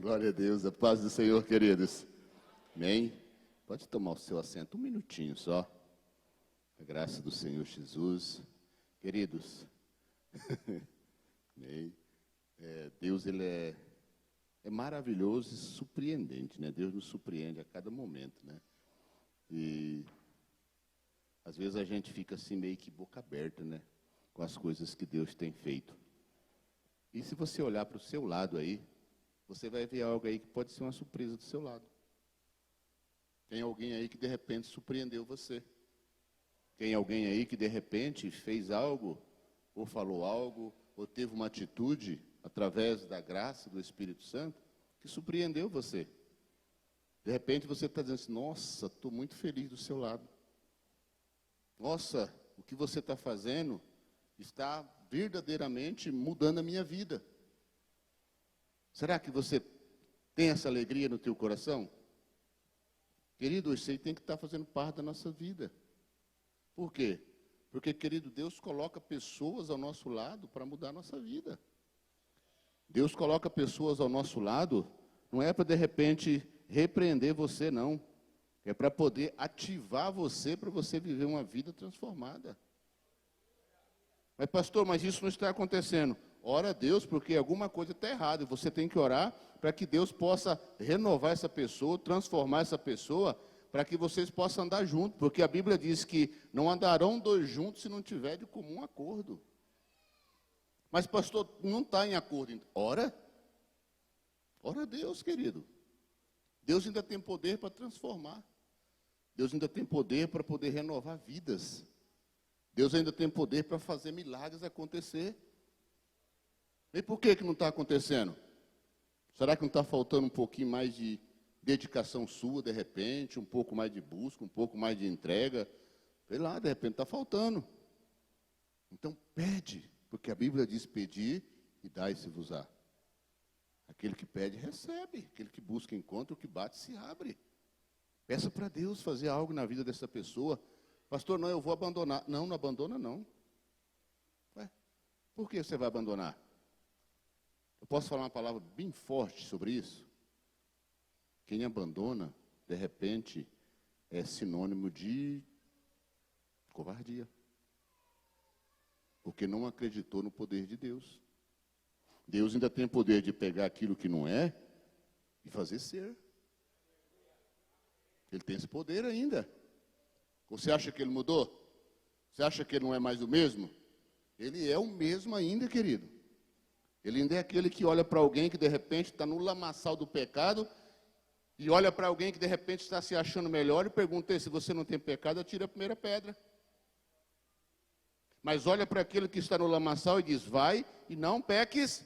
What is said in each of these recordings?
Glória a Deus, a paz do Senhor, queridos. Amém? Pode tomar o seu assento um minutinho só. A graça do Senhor Jesus. Queridos, amém? Deus, Ele é maravilhoso e surpreendente, né? Deus nos surpreende a cada momento, né? E às vezes a gente fica assim meio que boca aberta, né? Com as coisas que Deus tem feito. E se você olhar para o seu lado aí, você vai ver algo aí que pode ser uma surpresa do seu lado. Tem alguém aí que de repente surpreendeu você. Tem alguém aí que de repente fez algo, ou falou algo, ou teve uma atitude, através da graça do Espírito Santo, que surpreendeu você. De repente você está dizendo assim, nossa, estou muito feliz do seu lado. Nossa, o que você está fazendo está verdadeiramente mudando a minha vida. Será que você tem essa alegria no teu coração? Querido, isso aí tem que estar fazendo parte da nossa vida. Por quê? Porque, querido, Deus coloca pessoas ao nosso lado para mudar a nossa vida. Deus coloca pessoas ao nosso lado, não é para, de repente, repreender você, não. É para poder ativar você, para você viver uma vida transformada. Mas, pastor, mas isso não está acontecendo. Ora a Deus, porque alguma coisa está errada. E você tem que orar para que Deus possa renovar essa pessoa, transformar essa pessoa, para que vocês possam andar juntos. Porque a Bíblia diz que não andarão dois juntos se não tiver de comum acordo. Mas, pastor, não está em acordo. Ora a Deus, querido. Deus ainda tem poder para transformar. Deus ainda tem poder para poder renovar vidas. Deus ainda tem poder para fazer milagres acontecer. E por que não está acontecendo? Será que não está faltando um pouquinho mais de dedicação sua, de repente? Um pouco mais de busca, um pouco mais de entrega? Sei lá, de repente está faltando. Então pede, porque a Bíblia diz pedir e dai-se-vos-á. Aquele que pede, recebe. Aquele que busca, encontra. O que bate, se abre. Peça para Deus fazer algo na vida dessa pessoa. Pastor, não, eu vou abandonar. Não, não abandona não. Ué, por que você vai abandonar? Eu posso falar uma palavra bem forte sobre isso? Quem abandona, de repente, é sinônimo de covardia. Porque não acreditou no poder de Deus. Deus ainda tem poder de pegar aquilo que não é e fazer ser. Ele tem esse poder ainda. Você acha que ele mudou? Você acha que ele não é mais o mesmo? Ele é o mesmo ainda, querido. Ele ainda é aquele que olha para alguém que de repente está no lamaçal do pecado e olha para alguém que de repente está se achando melhor e pergunta: se você não tem pecado, atira a primeira pedra. Mas olha para aquele que está no lamaçal e diz: vai e não peques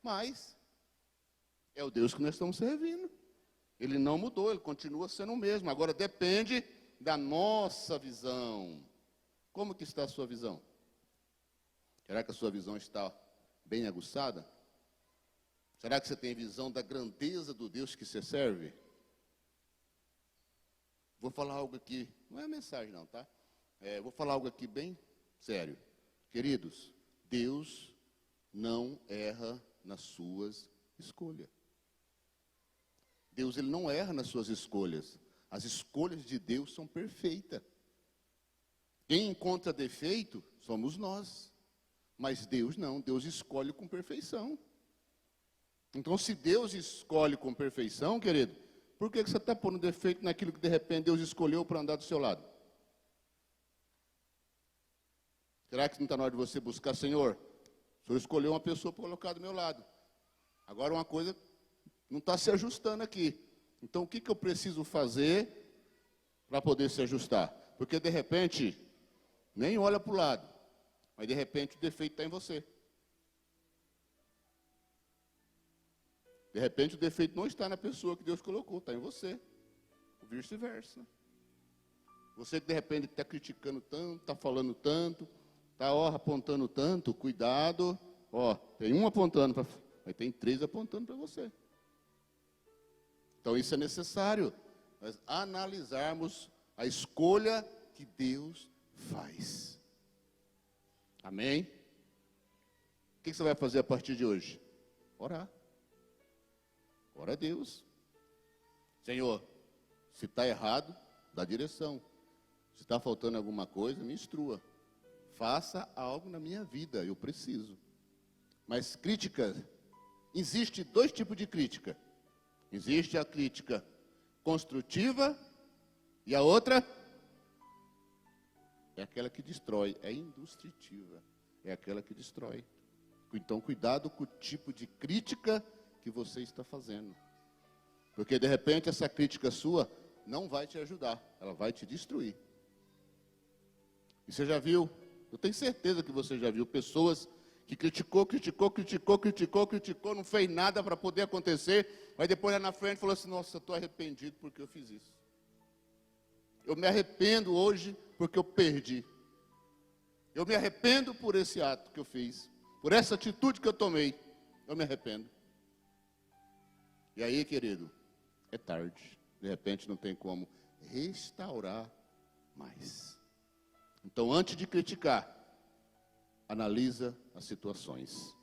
mais. É o Deus que nós estamos servindo. Ele não mudou, ele continua sendo o mesmo. Agora depende da nossa visão. Como que está a sua visão? Será que a sua visão está bem aguçada? Será que você tem visão da grandeza do Deus que você serve? Vou falar algo aqui, não é mensagem não, tá? Vou falar algo aqui bem sério. Queridos, Deus não erra nas suas escolhas. Deus, ele não erra nas suas escolhas. As escolhas de Deus são perfeitas. Quem encontra defeito somos nós. Mas Deus não, Deus escolhe com perfeição. Então, se Deus escolhe com perfeição, querido, por que você está pondo defeito naquilo que de repente Deus escolheu para andar do seu lado? Será que não está na hora de você buscar, Senhor? O Senhor escolheu uma pessoa para colocar do meu lado. Agora uma coisa não está se ajustando aqui. Então, o que eu preciso fazer para poder se ajustar? Porque, de repente, nem olha para o lado, mas, de repente, o defeito está em você. De repente, o defeito não está na pessoa que Deus colocou, está em você. Vice-versa. Você que, de repente, está criticando tanto, está falando tanto, está apontando tanto, cuidado. Tem um apontando, mas tem 3 apontando para você. Então, isso é necessário, nós analisarmos a escolha que Deus faz. Amém? O que você vai fazer a partir de hoje? Orar. ora a Deus. Senhor, se está errado, dá direção. Se está faltando alguma coisa, me instrua. Faça algo na minha vida, eu preciso. Mas crítica, existe 2 tipos de crítica. Existe a crítica construtiva e a outra é aquela que destrói, é industritiva, é aquela que destrói. Então, cuidado com o tipo de crítica que você está fazendo. Porque, de repente, essa crítica sua não vai te ajudar, ela vai te destruir. E você já viu, eu tenho certeza que você já viu pessoas que criticou, não fez nada para poder acontecer, mas depois lá na frente falou assim, nossa, eu estou arrependido porque eu fiz isso. Eu me arrependo hoje porque eu perdi. Eu me arrependo por esse ato que eu fiz, por essa atitude que eu tomei. Eu me arrependo. E aí, querido, é tarde. De repente não tem como restaurar mais. Então, antes de criticar, analisa as situações.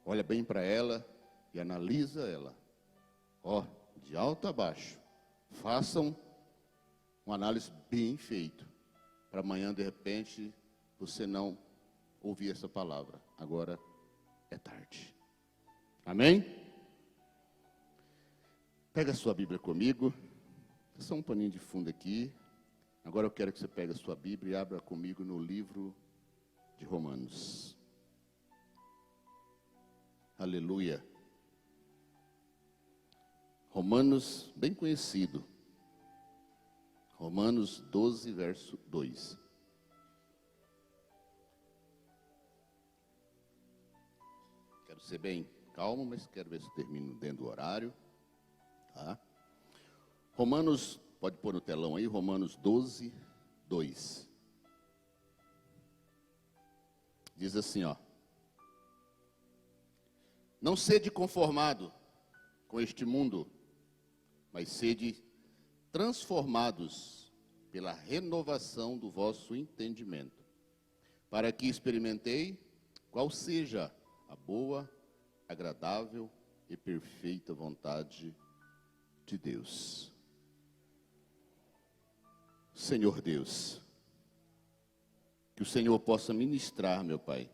Olha bem para ela e analisa ela. De alto a baixo. Façam uma análise bem feita. Para amanhã, de repente, você não ouvir essa palavra. Agora é tarde. Amém? Pega a sua Bíblia comigo. Só um paninho de fundo aqui. Agora eu quero que você pegue a sua Bíblia e abra comigo no livro de Romanos. Aleluia. Romanos, bem conhecido. Romanos 12, verso 2. Quero ser bem calmo, mas quero ver se termino dentro do horário. Tá? Romanos, pode pôr no telão aí, Romanos 12, 2. Diz assim, não sede conformado com este mundo, mas sede transformados pela renovação do vosso entendimento, para que experimentei qual seja a boa, agradável e perfeita vontade de Deus. Senhor Deus, que o Senhor possa ministrar, meu Pai,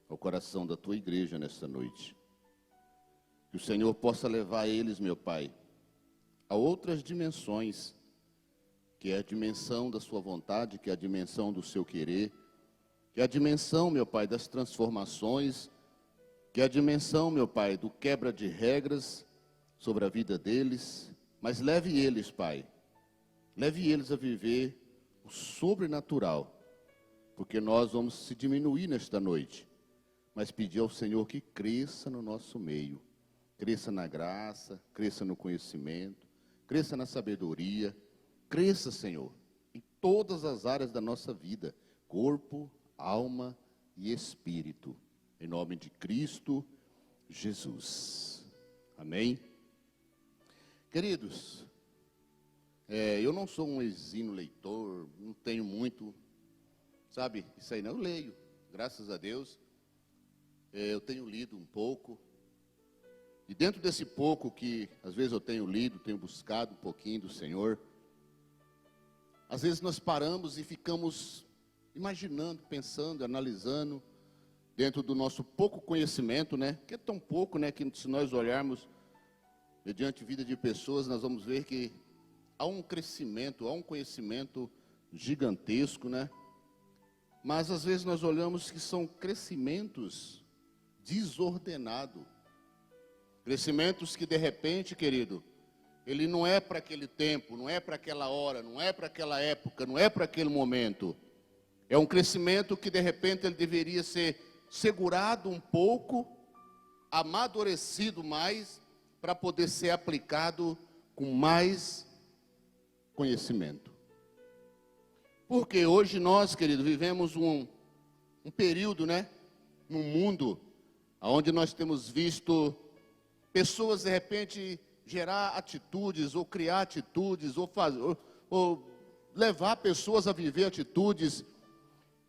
ao coração da tua igreja nesta noite. Que o Senhor possa levar eles, meu Pai, a outras dimensões, que é a dimensão da sua vontade, que é a dimensão do seu querer, que é a dimensão, meu Pai, das transformações, que é a dimensão, meu Pai, do quebra de regras sobre a vida deles, mas leve eles, Pai, leve eles a viver o sobrenatural, porque nós vamos se diminuir nesta noite, mas pedir ao Senhor que cresça no nosso meio, cresça na graça, cresça no conhecimento, cresça na sabedoria, cresça, Senhor, em todas as áreas da nossa vida, corpo, alma e espírito, em nome de Cristo Jesus. Amém? Queridos, eu não sou um exímio leitor, não tenho muito, sabe, isso aí não, eu leio, graças a Deus, eu tenho lido um pouco, e dentro desse pouco que às vezes eu tenho lido, tenho buscado um pouquinho do Senhor, às vezes nós paramos e ficamos imaginando, pensando, analisando, dentro do nosso pouco conhecimento, né, que é tão pouco, né, que se nós olharmos mediante a vida de pessoas, nós vamos ver que há um crescimento, há um conhecimento gigantesco, né? Mas às vezes nós olhamos que são crescimentos desordenados. Crescimentos que de repente, querido, ele não é para aquele tempo, não é para aquela hora, não é para aquela época, não é para aquele momento. É um crescimento que de repente ele deveria ser segurado um pouco, amadurecido mais, para poder ser aplicado com mais conhecimento. Porque hoje nós, querido, vivemos um período, né, no mundo, onde nós temos visto pessoas, de repente, gerar atitudes, ou criar atitudes, ou levar pessoas a viver atitudes,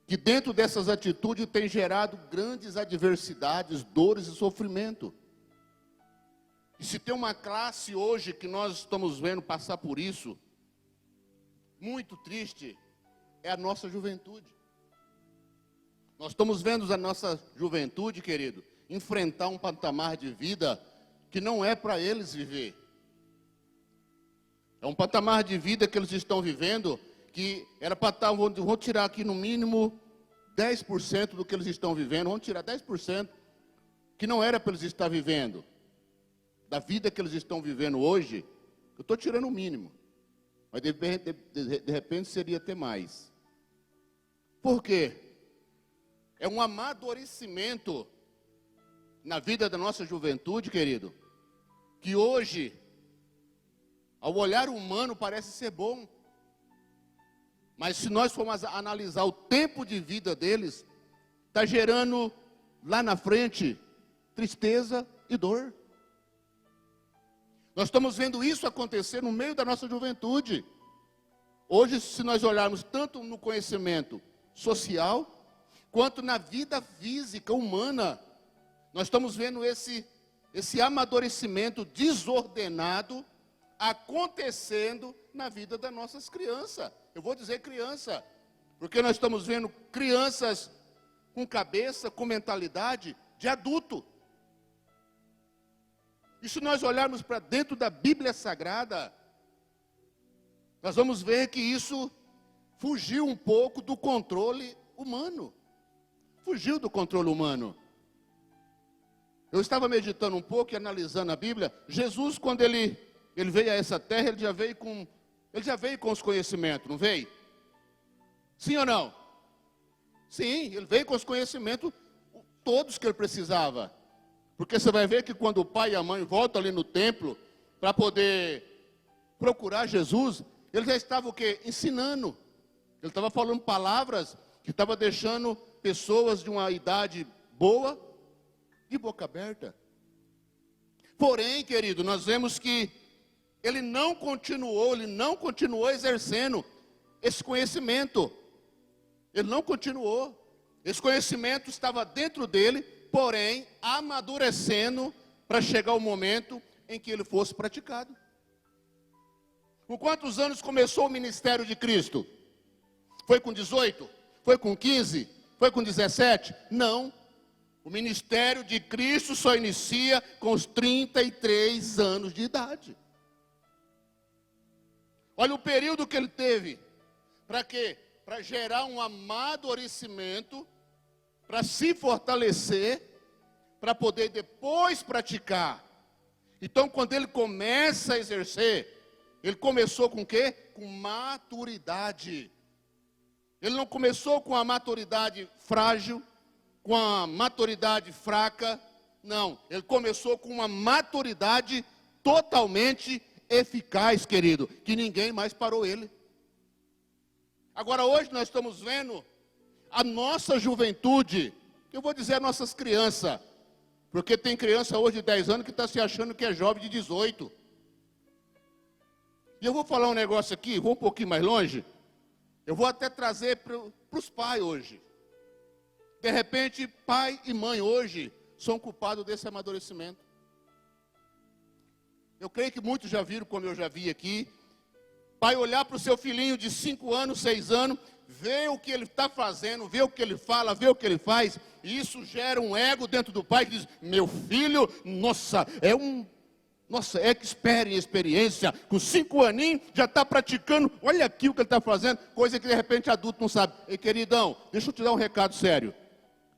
que dentro dessas atitudes tem gerado grandes adversidades, dores e sofrimento. E se tem uma classe hoje que nós estamos vendo passar por isso, muito triste, é a nossa juventude. Nós estamos vendo a nossa juventude, querido, enfrentar um patamar de vida que não é para eles viver. É um patamar de vida que eles estão vivendo que era para estar, vou tirar aqui no mínimo 10% do que eles estão vivendo, vamos tirar 10% que não era para eles estar vivendo. Da vida que eles estão vivendo hoje, eu estou tirando o mínimo. Mas de repente seria até mais. Por quê? É um amadurecimento na vida da nossa juventude, querido, que hoje, ao olhar humano, parece ser bom. Mas se nós formos analisar o tempo de vida deles, está gerando lá na frente tristeza e dor. Nós estamos vendo isso acontecer no meio da nossa juventude. Hoje, se nós olharmos tanto no conhecimento social, quanto na vida física humana, nós estamos vendo esse amadurecimento desordenado acontecendo na vida das nossas crianças. Eu vou dizer criança, porque nós estamos vendo crianças com cabeça, com mentalidade de adulto. E se nós olharmos para dentro da Bíblia Sagrada, nós vamos ver que isso fugiu um pouco do controle humano. Fugiu do controle humano. Eu estava meditando um pouco e analisando a Bíblia. Jesus, quando ele veio a essa terra, ele já veio com os conhecimentos, não veio? Sim ou não? Sim, ele veio com os conhecimentos todos que ele precisava. Porque você vai ver que quando o pai e a mãe voltam ali no templo para poder procurar Jesus, ele já estava o quê? Ensinando. Ele estava falando palavras que estava deixando pessoas de uma idade boa de boca aberta. Porém, querido, nós vemos que ele não continuou exercendo esse conhecimento. Ele não continuou. Esse conhecimento estava dentro dele, porém, amadurecendo para chegar o momento em que ele fosse praticado. Com quantos anos começou o ministério de Cristo? Foi com 18? Foi com 15? Foi com 17? Não. O ministério de Cristo só inicia com os 33 anos de idade. Olha o período que ele teve. Para quê? Para gerar um amadurecimento, para se fortalecer, para poder depois praticar. Então, quando ele começa a exercer, ele começou com o quê? Com maturidade. Ele não começou com a maturidade frágil, com a maturidade fraca. Não, ele começou com uma maturidade totalmente eficaz, querido, que ninguém mais parou ele. Agora, hoje nós estamos vendo a nossa juventude, eu vou dizer nossas crianças, porque tem criança hoje de 10 anos que está se achando que é jovem de 18. E eu vou falar um negócio aqui, vou um pouquinho mais longe, eu vou até trazer para os pais hoje. De repente, pai e mãe hoje são culpados desse amadurecimento. Eu creio que muitos já viram, como eu já vi aqui, pai olhar para o seu filhinho de 5 anos, 6 anos, ver o que ele está fazendo, ver o que ele fala, ver o que ele faz, e isso gera um ego dentro do pai que diz, meu filho, é experiência, com 5 aninhos, já está praticando, olha aqui o que ele está fazendo, coisa que de repente adulto não sabe. Ei, queridão, deixa eu te dar um recado sério,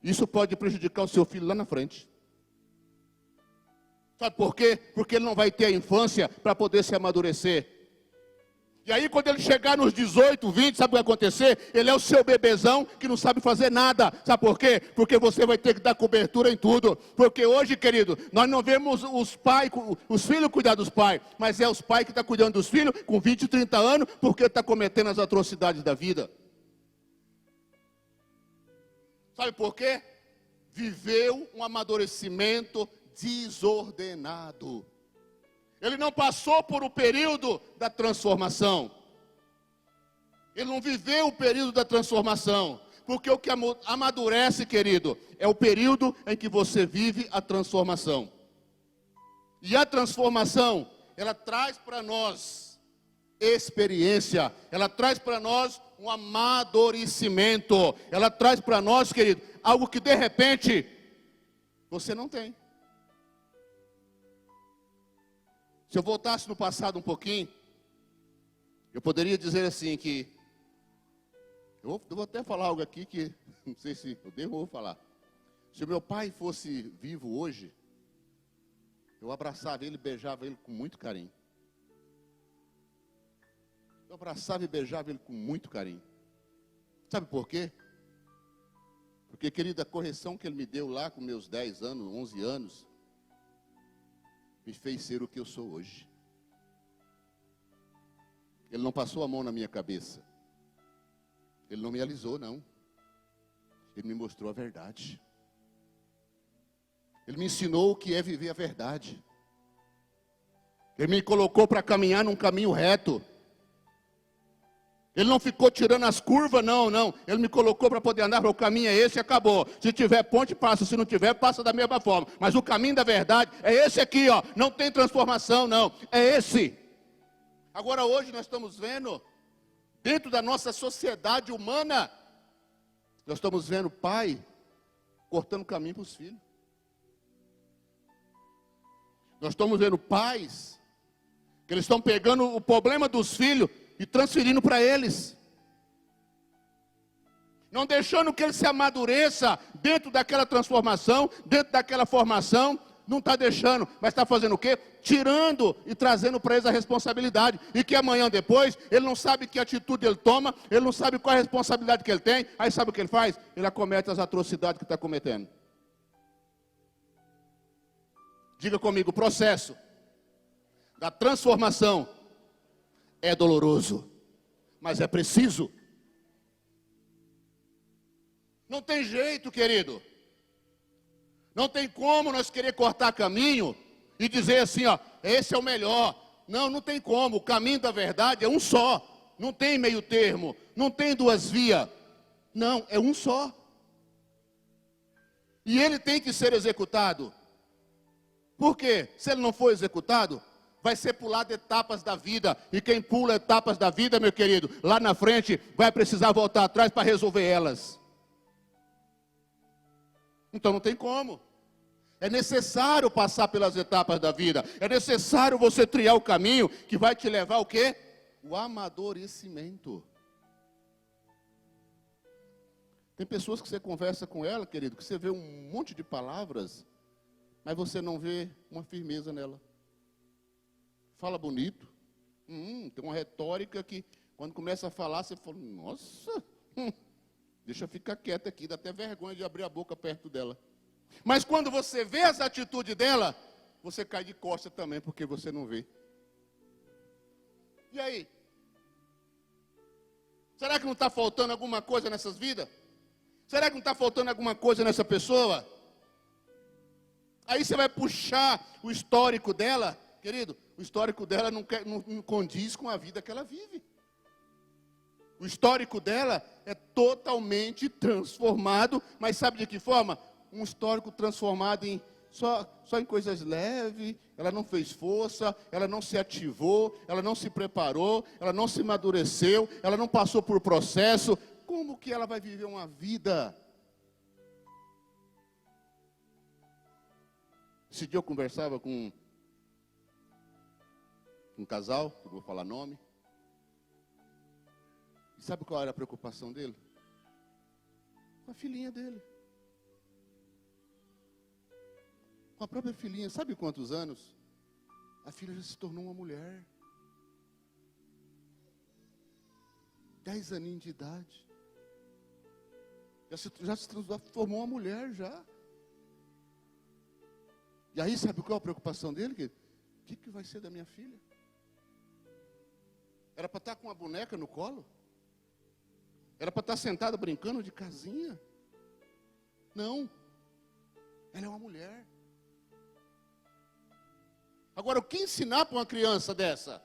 isso pode prejudicar o seu filho lá na frente. Sabe por quê? Porque ele não vai ter a infância para poder se amadurecer. E aí quando ele chegar nos 18, 20, sabe o que vai acontecer? Ele é o seu bebezão que não sabe fazer nada. Sabe por quê? Porque você vai ter que dar cobertura em tudo. Porque hoje, querido, nós não vemos os filhos cuidar dos pais, mas é os pais que estão cuidando dos filhos com 20, 30 anos, porque está cometendo as atrocidades da vida. Sabe por quê? Viveu um amadurecimento desordenado. Ele não passou por o período da transformação. Ele não viveu o período da transformação. Porque o que amadurece, querido, é o período em que você vive a transformação. E a transformação, ela traz para nós experiência, ela traz para nós um amadurecimento, ela traz para nós, querido, algo que de repente você não tem. Se eu voltasse no passado um pouquinho, eu poderia dizer assim que, eu vou até falar algo aqui que, não sei se eu devo ou vou falar. Se o meu pai fosse vivo hoje, eu abraçava ele e beijava ele com muito carinho. Eu abraçava e beijava ele com muito carinho. Sabe por quê? Porque, querida, a correção que ele me deu lá com meus 10 anos, 11 anos, me fez ser o que eu sou hoje. Ele não passou a mão na minha cabeça. Ele não me alisou, não. Ele me mostrou a verdade. Ele me ensinou o que é viver a verdade. Ele me colocou para caminhar num caminho reto. Ele não ficou tirando as curvas, não. Ele me colocou para poder andar, o caminho é esse e acabou. Se tiver ponte, passa. Se não tiver, passa da mesma forma. Mas o caminho da verdade é esse aqui, ó. Não tem transformação, não. É esse. Agora hoje nós estamos vendo, dentro da nossa sociedade humana, nós estamos vendo pai cortando caminho para os filhos. Nós estamos vendo pais que eles estão pegando o problema dos filhos e transferindo para eles. Não deixando que ele se amadureça dentro daquela transformação, dentro daquela formação. Não está deixando, mas está fazendo o quê? Tirando e trazendo para eles a responsabilidade. E que amanhã depois, ele não sabe que atitude ele toma, ele não sabe qual é a responsabilidade que ele tem. Aí sabe o que ele faz? Ele acomete as atrocidades que está cometendo. Diga comigo, o processo da transformação é doloroso, mas é preciso. Não tem jeito, querido. Não tem como nós querer cortar caminho e dizer assim, ó, esse é o melhor. Não tem como. O caminho da verdade é um só. Não tem meio termo. Não tem duas vias. Não, é um só. E ele tem que ser executado. Por quê? Se ele não for executado, vai ser pulado etapas da vida. E quem pula etapas da vida, meu querido, lá na frente, vai precisar voltar atrás para resolver elas. Então não tem como. É necessário passar pelas etapas da vida. É necessário você trilhar o caminho que vai te levar ao quê? O amadurecimento. Tem pessoas que você conversa com ela, querido, que você vê um monte de palavras, mas você não vê uma firmeza nela. Fala bonito. Tem uma retórica que, quando começa a falar, você fala, nossa, deixa eu ficar quieto aqui, dá até vergonha de abrir a boca perto dela. Mas quando você vê as atitudes dela, você cai de costa também, porque você não vê. E aí? Será que não está faltando alguma coisa nessas vidas? Será que não está faltando alguma coisa nessa pessoa? Aí você vai puxar o histórico dela, querido, o histórico dela não condiz com a vida que ela vive. O histórico dela é totalmente transformado, mas sabe de que forma? Um histórico transformado em só em coisas leves, ela não fez força, ela não se ativou, ela não se preparou, ela não se amadureceu, ela não passou por processo. Como que ela vai viver uma vida? Esse dia eu conversava com um casal, não vou falar nome. E sabe qual era a preocupação dele? Com a filhinha dele. Com a própria filhinha, sabe quantos anos? A filha já se tornou uma mulher. 10 aninhos de idade. Já se transformou uma mulher já. E aí sabe qual é a preocupação dele? O que vai ser da minha filha? Era para estar com uma boneca no colo? Era para estar sentada brincando de casinha? Não. Ela é uma mulher. Agora, o que ensinar para uma criança dessa?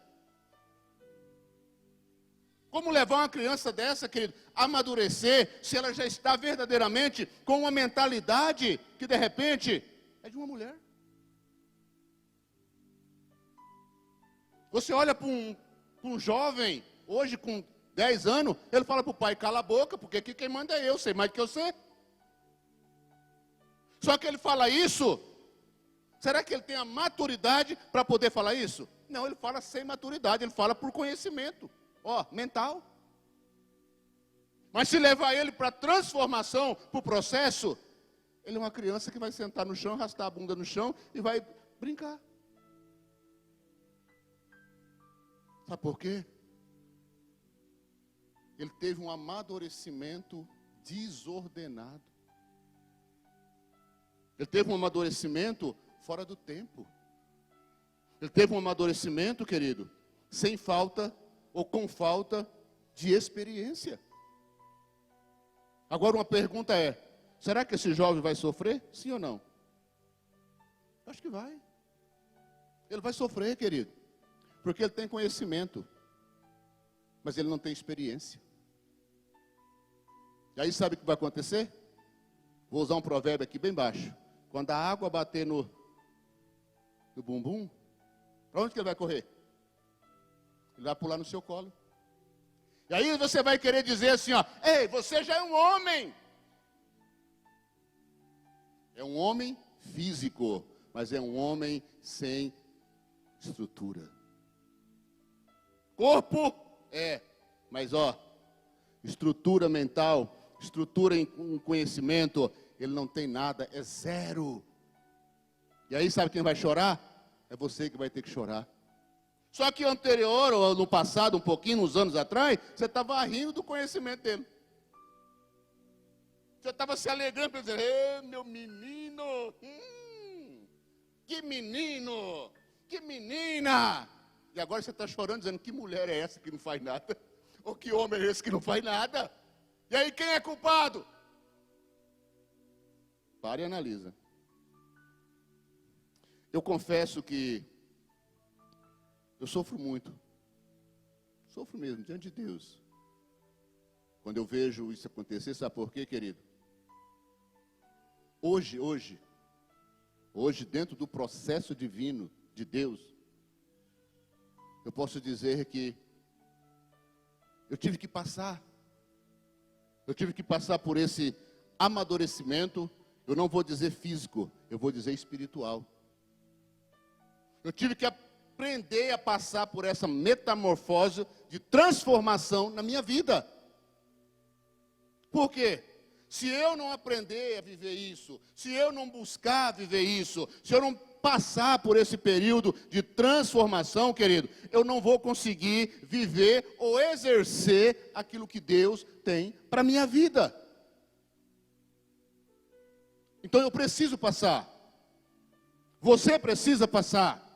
Como levar uma criança dessa, querido, a amadurecer, se ela já está verdadeiramente com uma mentalidade que, de repente, é de uma mulher? Você olha para um jovem, hoje com 10 anos, ele fala para o pai, cala a boca, porque aqui quem manda é eu, sei mais do que você. Só que ele fala isso, será que ele tem a maturidade para poder falar isso? Não, ele fala sem maturidade, ele fala por conhecimento, mental. Mas se levar ele para transformação, para o processo, ele é uma criança que vai sentar no chão, arrastar a bunda no chão e vai brincar. Sabe por quê? Ele teve um amadurecimento desordenado. Ele teve um amadurecimento fora do tempo. Ele teve um amadurecimento, querido, sem falta ou com falta de experiência. Agora uma pergunta é, será que esse jovem vai sofrer? Sim ou não? Acho que vai. Ele vai sofrer, querido, porque ele tem conhecimento, mas ele não tem experiência. E aí sabe o que vai acontecer? Vou usar um provérbio aqui bem baixo. Quando a água bater no bumbum, para onde que ele vai correr? Ele vai pular no seu colo. E aí você vai querer dizer assim, ei, você já é um homem. É um homem físico, mas é um homem sem estrutura. Corpo mas estrutura mental, estrutura em conhecimento, ele não tem nada, é zero. E aí sabe quem vai chorar? É você que vai ter que chorar. Só que anterior, ou no passado, um pouquinho, uns anos atrás, você estava rindo do conhecimento dele. Você estava se alegrando para dizer, meu menino, que menino, que menina. E agora você está chorando, dizendo, que mulher é essa que não faz nada? Ou que homem é esse que não faz nada? E aí quem é culpado? Para e analisa. Eu confesso que eu sofro muito. Sofro mesmo, diante de Deus. Quando eu vejo isso acontecer, sabe por quê, querido? Hoje, dentro do processo divino de Deus, eu posso dizer que eu tive que passar por esse amadurecimento, eu não vou dizer físico, eu vou dizer espiritual. Eu tive que aprender a passar por essa metamorfose de transformação na minha vida. Por quê? Se eu não aprender a viver isso, se eu não buscar viver isso, se eu não passar por esse período de transformação, querido, eu não vou conseguir viver ou exercer aquilo que Deus tem para a minha vida. Então eu preciso passar. Você precisa passar.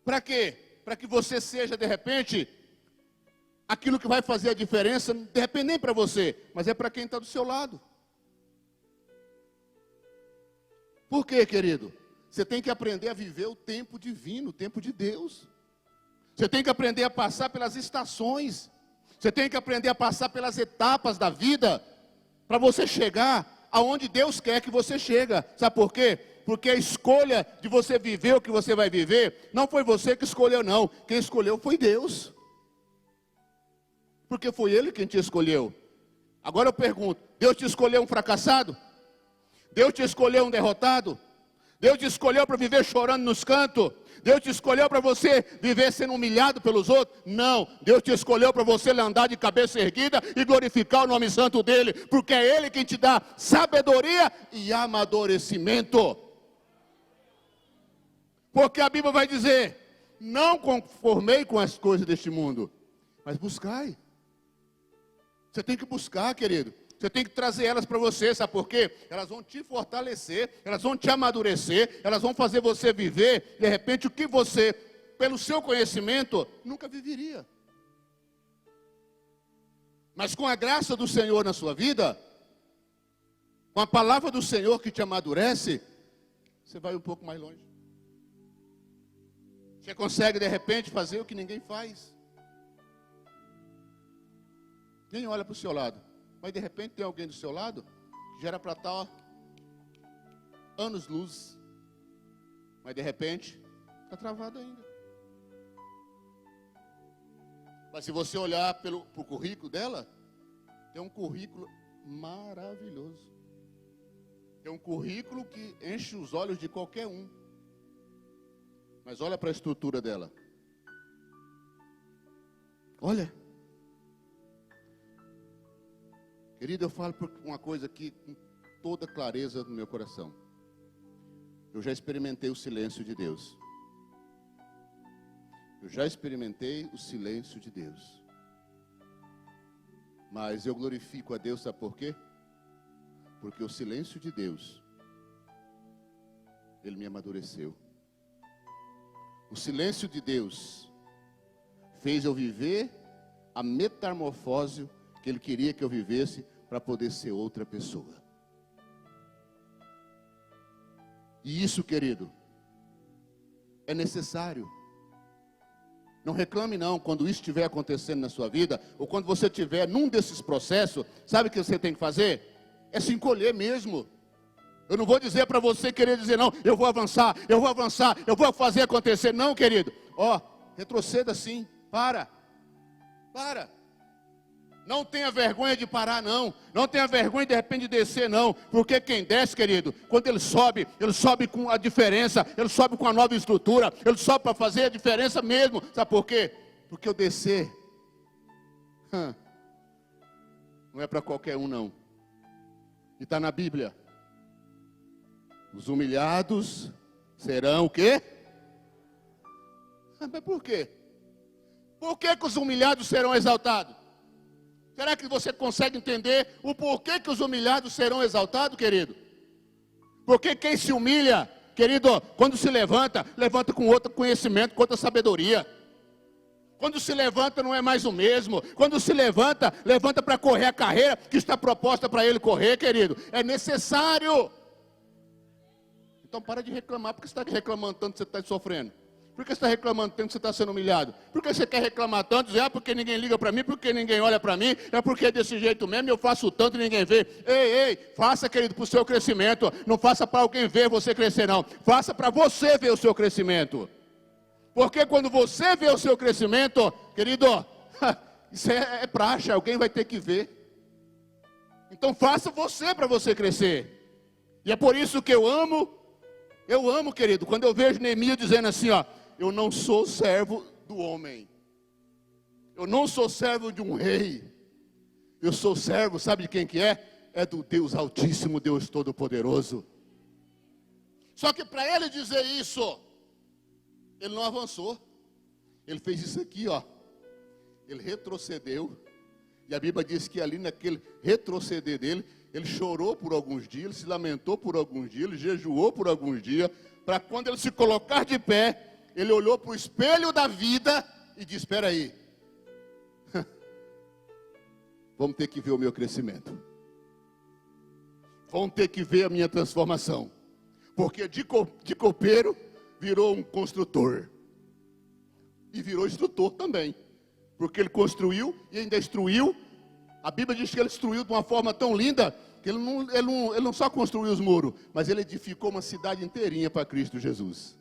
Para quê? Para que você seja, de repente, aquilo que vai fazer a diferença, de repente nem para você, mas é para quem está do seu lado. Por quê, querido? Você tem que aprender a viver o tempo divino, o tempo de Deus. Você tem que aprender a passar pelas estações. Você tem que aprender a passar pelas etapas da vida, para você chegar aonde Deus quer que você chegue. Sabe por quê? Porque a escolha de você viver o que você vai viver, não foi você que escolheu, não. Quem escolheu foi Deus. Porque foi Ele quem te escolheu. Agora eu pergunto, Deus te escolheu um fracassado? Deus te escolheu um derrotado? Deus te escolheu para viver chorando nos cantos? Deus te escolheu para você viver sendo humilhado pelos outros? Não, Deus te escolheu para você andar de cabeça erguida e glorificar o nome santo dEle, porque é Ele quem te dá sabedoria e amadurecimento. Porque a Bíblia vai dizer, não conformei com as coisas deste mundo, mas buscai. Você tem que buscar, querido. Você tem que trazer elas para você, sabe por quê? Elas vão te fortalecer, elas vão te amadurecer, elas vão fazer você viver, de repente, o que você, pelo seu conhecimento, nunca viveria. Mas com a graça do Senhor na sua vida, com a palavra do Senhor que te amadurece, você vai um pouco mais longe. Você consegue, de repente, fazer o que ninguém faz. Quem olha para o seu lado? Mas de repente tem alguém do seu lado que já era para estar anos luz. Mas de repente está travado ainda. Mas se você olhar pro currículo dela, tem um currículo maravilhoso. Tem um currículo que enche os olhos de qualquer um. Mas olha para a estrutura dela. Olha. Querido, eu falo uma coisa aqui com toda clareza no meu coração. Eu já experimentei o silêncio de Deus. Eu já experimentei o silêncio de Deus. Mas eu glorifico a Deus, sabe por quê? Porque o silêncio de Deus, Ele me amadureceu. O silêncio de Deus fez eu viver a metamorfose que Ele queria que eu vivesse para poder ser outra pessoa. E isso, querido, é necessário. Não reclame não, quando isso estiver acontecendo na sua vida, ou quando você estiver num desses processos, sabe o que você tem que fazer? É se encolher mesmo. Eu não vou dizer para você querer dizer, não, eu vou avançar, eu vou fazer acontecer. Não, querido. Retroceda sim, para. Não tenha vergonha de parar, não. Não tenha vergonha de repente de descer, não. Porque quem desce, querido, quando ele sobe com a diferença, ele sobe com a nova estrutura, ele sobe para fazer a diferença mesmo. Sabe por quê? Porque o descer não é para qualquer um, não. E está na Bíblia. Os humilhados serão o quê? Mas por quê? Por que os humilhados serão exaltados? Será que você consegue entender o porquê que os humilhados serão exaltados, querido? Porque quem se humilha, querido, quando se levanta, levanta com outro conhecimento, com outra sabedoria. Quando se levanta não é mais o mesmo. Quando se levanta, levanta para correr a carreira que está proposta para ele correr, querido. É necessário. Então para de reclamar. Por que você está reclamando tanto que você está sofrendo? Por que você está reclamando tanto que você está sendo humilhado? Por que você quer reclamar tanto? Dizer, porque ninguém liga para mim, porque ninguém olha para mim, é porque é desse jeito mesmo, eu faço tanto e ninguém vê. Ei, faça, querido, para o seu crescimento. Não faça para alguém ver você crescer, não. Faça para você ver o seu crescimento. Porque quando você vê o seu crescimento, querido, isso é praxe, alguém vai ter que ver. Então faça você para você crescer. E é por isso que eu amo, querido, quando eu vejo Neemias dizendo assim, eu não sou servo do homem. Eu não sou servo de um rei. Eu sou servo, sabe de quem que é? É do Deus Altíssimo, Deus Todo-Poderoso. Só que para ele dizer isso, ele não avançou. Ele fez isso aqui, Ele retrocedeu. E a Bíblia diz que ali naquele retroceder dele, ele chorou por alguns dias, ele se lamentou por alguns dias, ele jejuou por alguns dias, para quando ele se colocar de pé, ele olhou para o espelho da vida e disse, espera aí, vamos ter que ver o meu crescimento, vamos ter que ver a minha transformação, porque de copeiro virou um construtor, e virou instrutor também, porque ele construiu e ainda destruiu. A Bíblia diz que ele destruiu de uma forma tão linda, que ele não só construiu os muros, mas ele edificou uma cidade inteirinha para Cristo Jesus.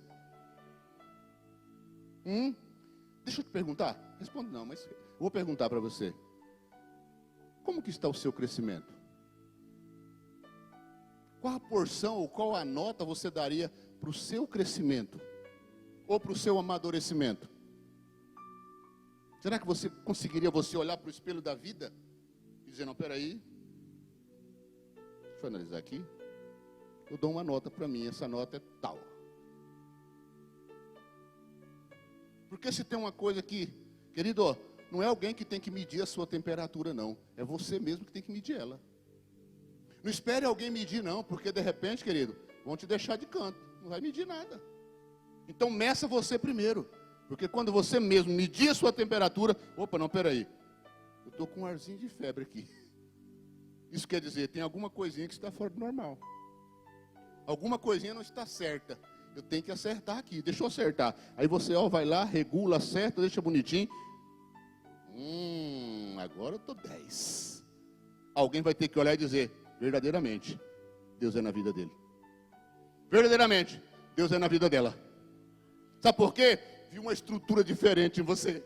Deixa eu te perguntar, responde não, mas eu vou perguntar para você. Como que está o seu crescimento? Qual a porção ou qual a nota você daria para o seu crescimento? Ou para o seu amadurecimento? Será que você conseguiria olhar para o espelho da vida e dizer, não, peraí, deixa eu analisar aqui, eu dou uma nota para mim, essa nota é tal. Porque se tem uma coisa que, querido, não é alguém que tem que medir a sua temperatura, não. É você mesmo que tem que medir ela. Não espere alguém medir, não, porque de repente, querido, vão te deixar de canto. Não vai medir nada. Então meça você primeiro. Porque quando você mesmo medir a sua temperatura, opa, não, peraí, eu estou com um arzinho de febre aqui. Isso quer dizer, tem alguma coisinha que está fora do normal. Alguma coisinha não está certa. Eu tenho que acertar aqui, deixa eu acertar. Aí você vai lá, regula, acerta, deixa bonitinho. Agora eu estou 10. Alguém vai ter que olhar e dizer, verdadeiramente, Deus é na vida dele. Verdadeiramente, Deus é na vida dela. Sabe por quê? Vi uma estrutura diferente em você.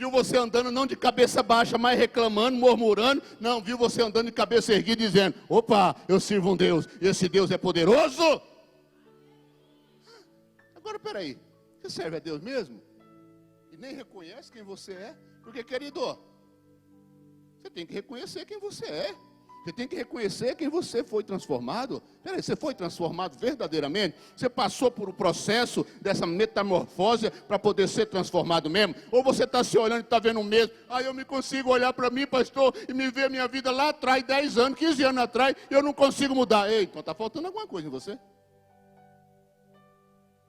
Viu você andando não de cabeça baixa, mas reclamando, murmurando. Não, viu você andando de cabeça erguida dizendo: opa, eu sirvo um Deus, e esse Deus é poderoso. Agora, peraí, você serve a Deus mesmo? E nem reconhece quem você é? Porque, querido, você tem que reconhecer quem você é. Você tem que reconhecer quem você foi transformado. Peraí, você foi transformado verdadeiramente? Você passou por um processo dessa metamorfose para poder ser transformado mesmo? Ou você está se olhando e está vendo o mesmo? Ah, eu me consigo olhar para mim, pastor, e me ver minha vida lá atrás, 10 anos, 15 anos atrás, e eu não consigo mudar. Ei, então está faltando alguma coisa em você.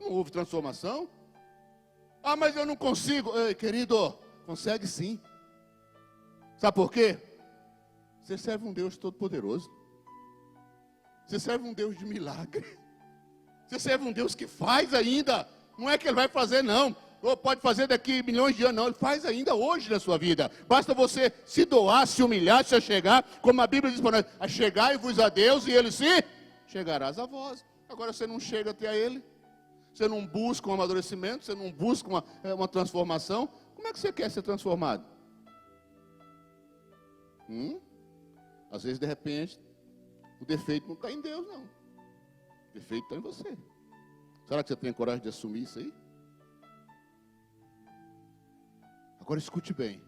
Não houve transformação? Ah, mas eu não consigo. Ei, querido, consegue sim. Sabe por quê? Você serve um Deus todo-poderoso. Você serve um Deus de milagre. Você serve um Deus que faz ainda. Não é que Ele vai fazer, não. Ou pode fazer daqui milhões de anos, não. Ele faz ainda hoje na sua vida. Basta você se doar, se humilhar, se achegar. Como a Bíblia diz para nós: achegai-vos a Deus e Ele se chegarás a vós. Agora você não chega até a Ele. Você não busca um amadurecimento. Você não busca uma transformação. Como é que você quer ser transformado? Às vezes, de repente, o defeito não está em Deus, não. O defeito está em você. Será que você tem coragem de assumir isso aí? Agora escute bem.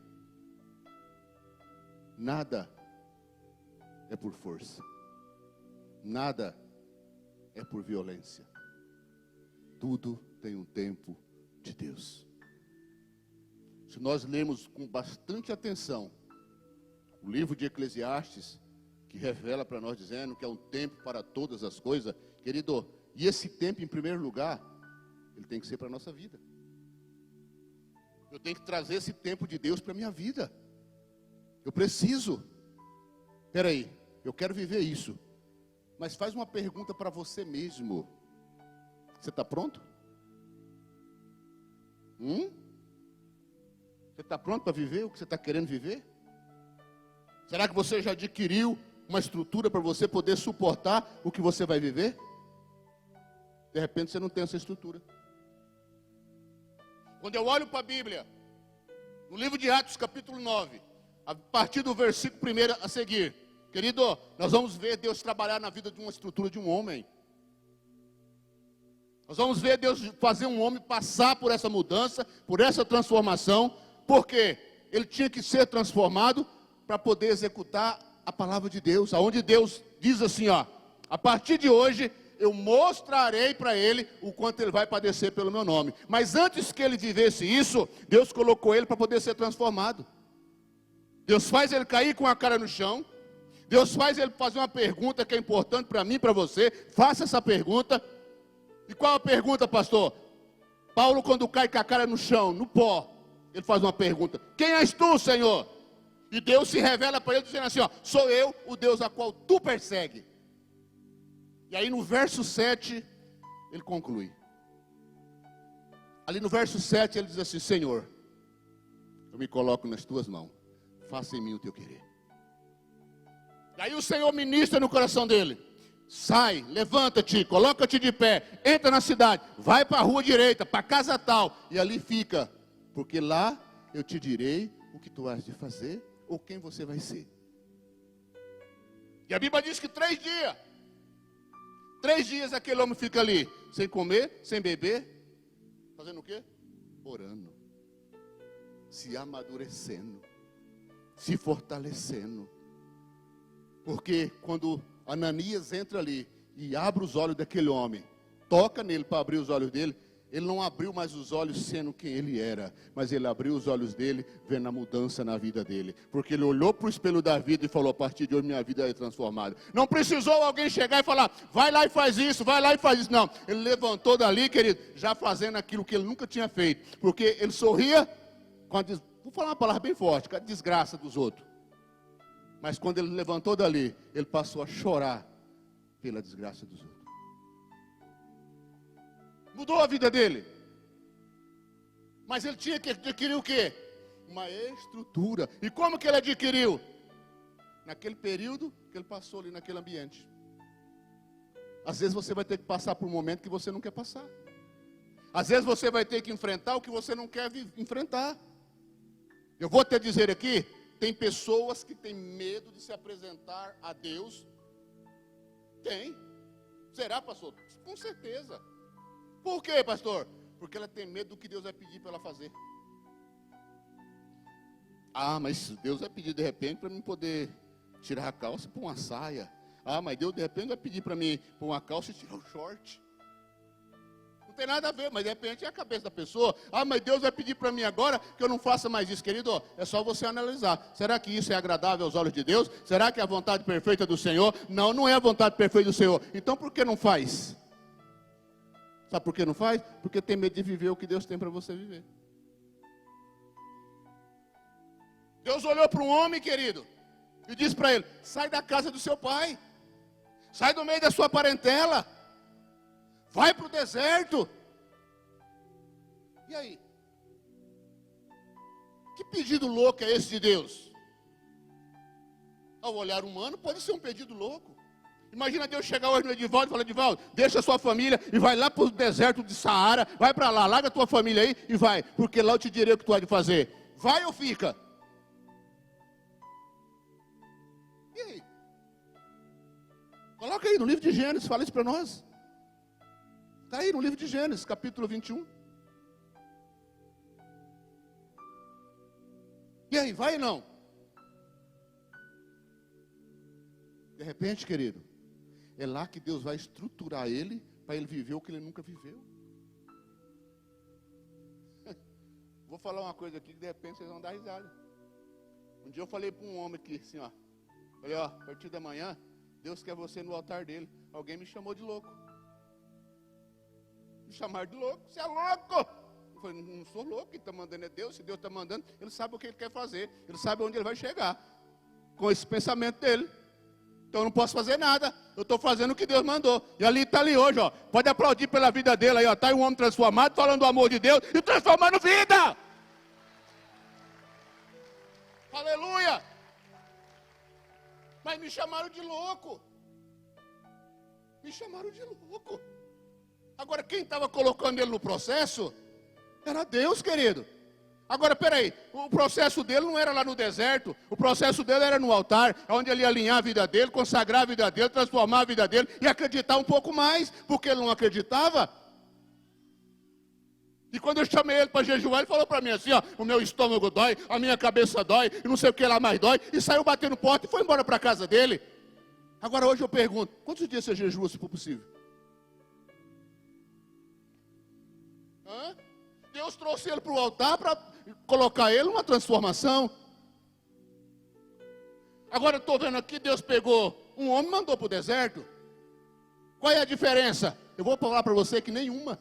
Nada é por força. Nada é por violência. Tudo tem um tempo de Deus. Se nós lermos com bastante atenção o livro de Eclesiastes, que revela para nós dizendo que é um tempo para todas as coisas, querido, e esse tempo em primeiro lugar, ele tem que ser para a nossa vida. Eu tenho que trazer esse tempo de Deus para a minha vida. Eu preciso. Espera aí, eu quero viver isso. Mas faz uma pergunta para você mesmo. Você está pronto? Você está pronto para viver o que você está querendo viver? Será que você já adquiriu uma estrutura para você poder suportar o que você vai viver? De repente você não tem essa estrutura. Quando eu olho para a Bíblia, no livro de Atos, capítulo 9, a partir do versículo 1 a seguir, querido, nós vamos ver Deus trabalhar na vida de uma estrutura de um homem. Nós vamos ver Deus fazer um homem passar por essa mudança, por essa transformação, porque ele tinha que ser transformado para poder executar a palavra de Deus, aonde Deus diz assim, ó: a partir de hoje eu mostrarei para ele o quanto ele vai padecer pelo meu nome. Mas antes que ele vivesse isso, Deus colocou ele para poder ser transformado. Deus faz ele cair com a cara no chão. Deus faz ele fazer uma pergunta que é importante para mim e para você. Faça essa pergunta. E qual a pergunta, pastor? Paulo, quando cai com a cara no chão, no pó, ele faz uma pergunta: quem és tu, Senhor? E Deus se revela para ele dizendo assim, ó: sou eu, o Deus a qual tu persegue. E aí no verso 7, ele conclui. Ali no verso 7 ele diz assim: Senhor, eu me coloco nas tuas mãos, faça em mim o teu querer. E aí o Senhor ministra no coração dele: sai, levanta-te, coloca-te de pé, entra na cidade, vai para a rua direita, para a casa tal, e ali fica, porque lá eu te direi o que tu has de fazer, ou quem você vai ser. E a Bíblia diz que 3 dias aquele homem fica ali, sem comer, sem beber, fazendo o quê? Orando, se amadurecendo, se fortalecendo. Porque quando Ananias entra ali e abre os olhos daquele homem, toca nele para abrir os olhos dele, ele não abriu mais os olhos sendo quem ele era, mas ele abriu os olhos dele vendo a mudança na vida dele. Porque ele olhou para o espelho da vida e falou: a partir de hoje minha vida é transformada. Não precisou alguém chegar e falar: vai lá e faz isso, vai lá e faz isso. Não, ele levantou dali, querido, já fazendo aquilo que ele nunca tinha feito. Porque ele sorria com vou falar uma palavra bem forte, com a desgraça dos outros. Mas quando ele levantou dali, ele passou a chorar pela desgraça dos outros. Mudou a vida dele. Mas ele tinha que adquirir o quê? Uma estrutura. E como que ele adquiriu? Naquele período que ele passou ali naquele ambiente. Às vezes você vai ter que passar por um momento que você não quer passar. Às vezes você vai ter que enfrentar o que você não quer enfrentar. Eu vou te dizer aqui, tem pessoas que têm medo de se apresentar a Deus. Tem. Será, pastor? Com certeza. Por quê, pastor? Porque ela tem medo do que Deus vai pedir para ela fazer. Ah, mas Deus vai pedir de repente para mim poder tirar a calça e pôr uma saia. Ah, mas Deus de repente vai pedir para mim pôr uma calça e tirar o short. Não tem nada a ver, mas de repente é a cabeça da pessoa. Ah, mas Deus vai pedir para mim agora que eu não faça mais isso, querido. É só você analisar. Será que isso é agradável aos olhos de Deus? Será que é a vontade perfeita do Senhor? Não, não é a vontade perfeita do Senhor. Então por que não faz? Sabe por que não faz? Porque tem medo de viver o que Deus tem para você viver. Deus olhou para um homem, querido, e disse para ele: sai da casa do seu pai. Sai do meio da sua parentela. Vai para o deserto. E aí? Que pedido louco é esse de Deus? Ao olhar humano, pode ser um pedido louco. Imagina Deus chegar hoje no Edivaldo e falar: Edivaldo, deixa a sua família e vai lá para o deserto de Saara. Vai para lá, larga a tua família aí e vai. Porque lá eu te direi o que tu há de fazer. Vai ou fica? E aí? Coloca aí no livro de Gênesis, fala isso para nós. Está aí no livro de Gênesis, capítulo 21. E aí, vai ou não? De repente, querido, é lá que Deus vai estruturar ele, para ele viver o que ele nunca viveu. Vou falar uma coisa aqui que de repente vocês vão dar risada. Um dia eu falei para um homem aqui, assim, ó. Falei, ó, a partir da manhã, Deus quer você no altar dele. Alguém me chamou de louco. Me chamaram de louco. Você é louco? Eu falei, não sou louco, quem está mandando é Deus. Se Deus está mandando, Ele sabe o que Ele quer fazer. Ele sabe onde Ele vai chegar. Com esse pensamento dele. Então eu não posso fazer nada. Eu estou fazendo o que Deus mandou. E ali está ali hoje, ó. Pode aplaudir pela vida dele aí, ó. Está aí um homem transformado, falando do amor de Deus e transformando vida. Aleluia. Mas me chamaram de louco. Me chamaram de louco. Agora, quem estava colocando ele no processo era Deus, querido. Agora, peraí, o processo dele não era lá no deserto. O processo dele era no altar, onde ele ia alinhar a vida dele, consagrar a vida dele, transformar a vida dele e acreditar um pouco mais, porque ele não acreditava. E quando eu chamei ele para jejuar, ele falou para mim assim, ó, o meu estômago dói, a minha cabeça dói, e não sei o que lá mais dói, e saiu batendo porta e foi embora para a casa dele. Agora hoje eu pergunto, quantos dias você jejua, se for possível? Hã? Deus trouxe ele para o altar para colocar ele numa transformação. Agora eu estou vendo aqui, Deus pegou um homem e mandou para o deserto. Qual é a diferença? Eu vou falar para você que nenhuma.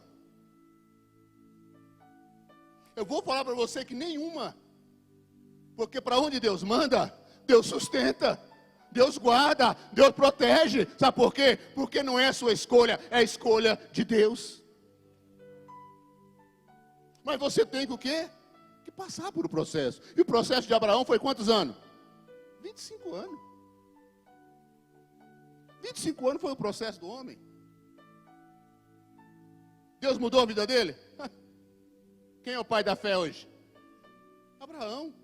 Eu vou falar para você que nenhuma. Porque para onde Deus manda, Deus sustenta, Deus guarda, Deus protege. Sabe por quê? Porque não é a sua escolha, é a escolha de Deus. Mas você tem que o quê? Que passar por o processo. E o processo de Abraão foi quantos anos? 25 anos. 25 anos foi o processo do homem. Deus mudou a vida dele? Quem é o pai da fé hoje? Abraão.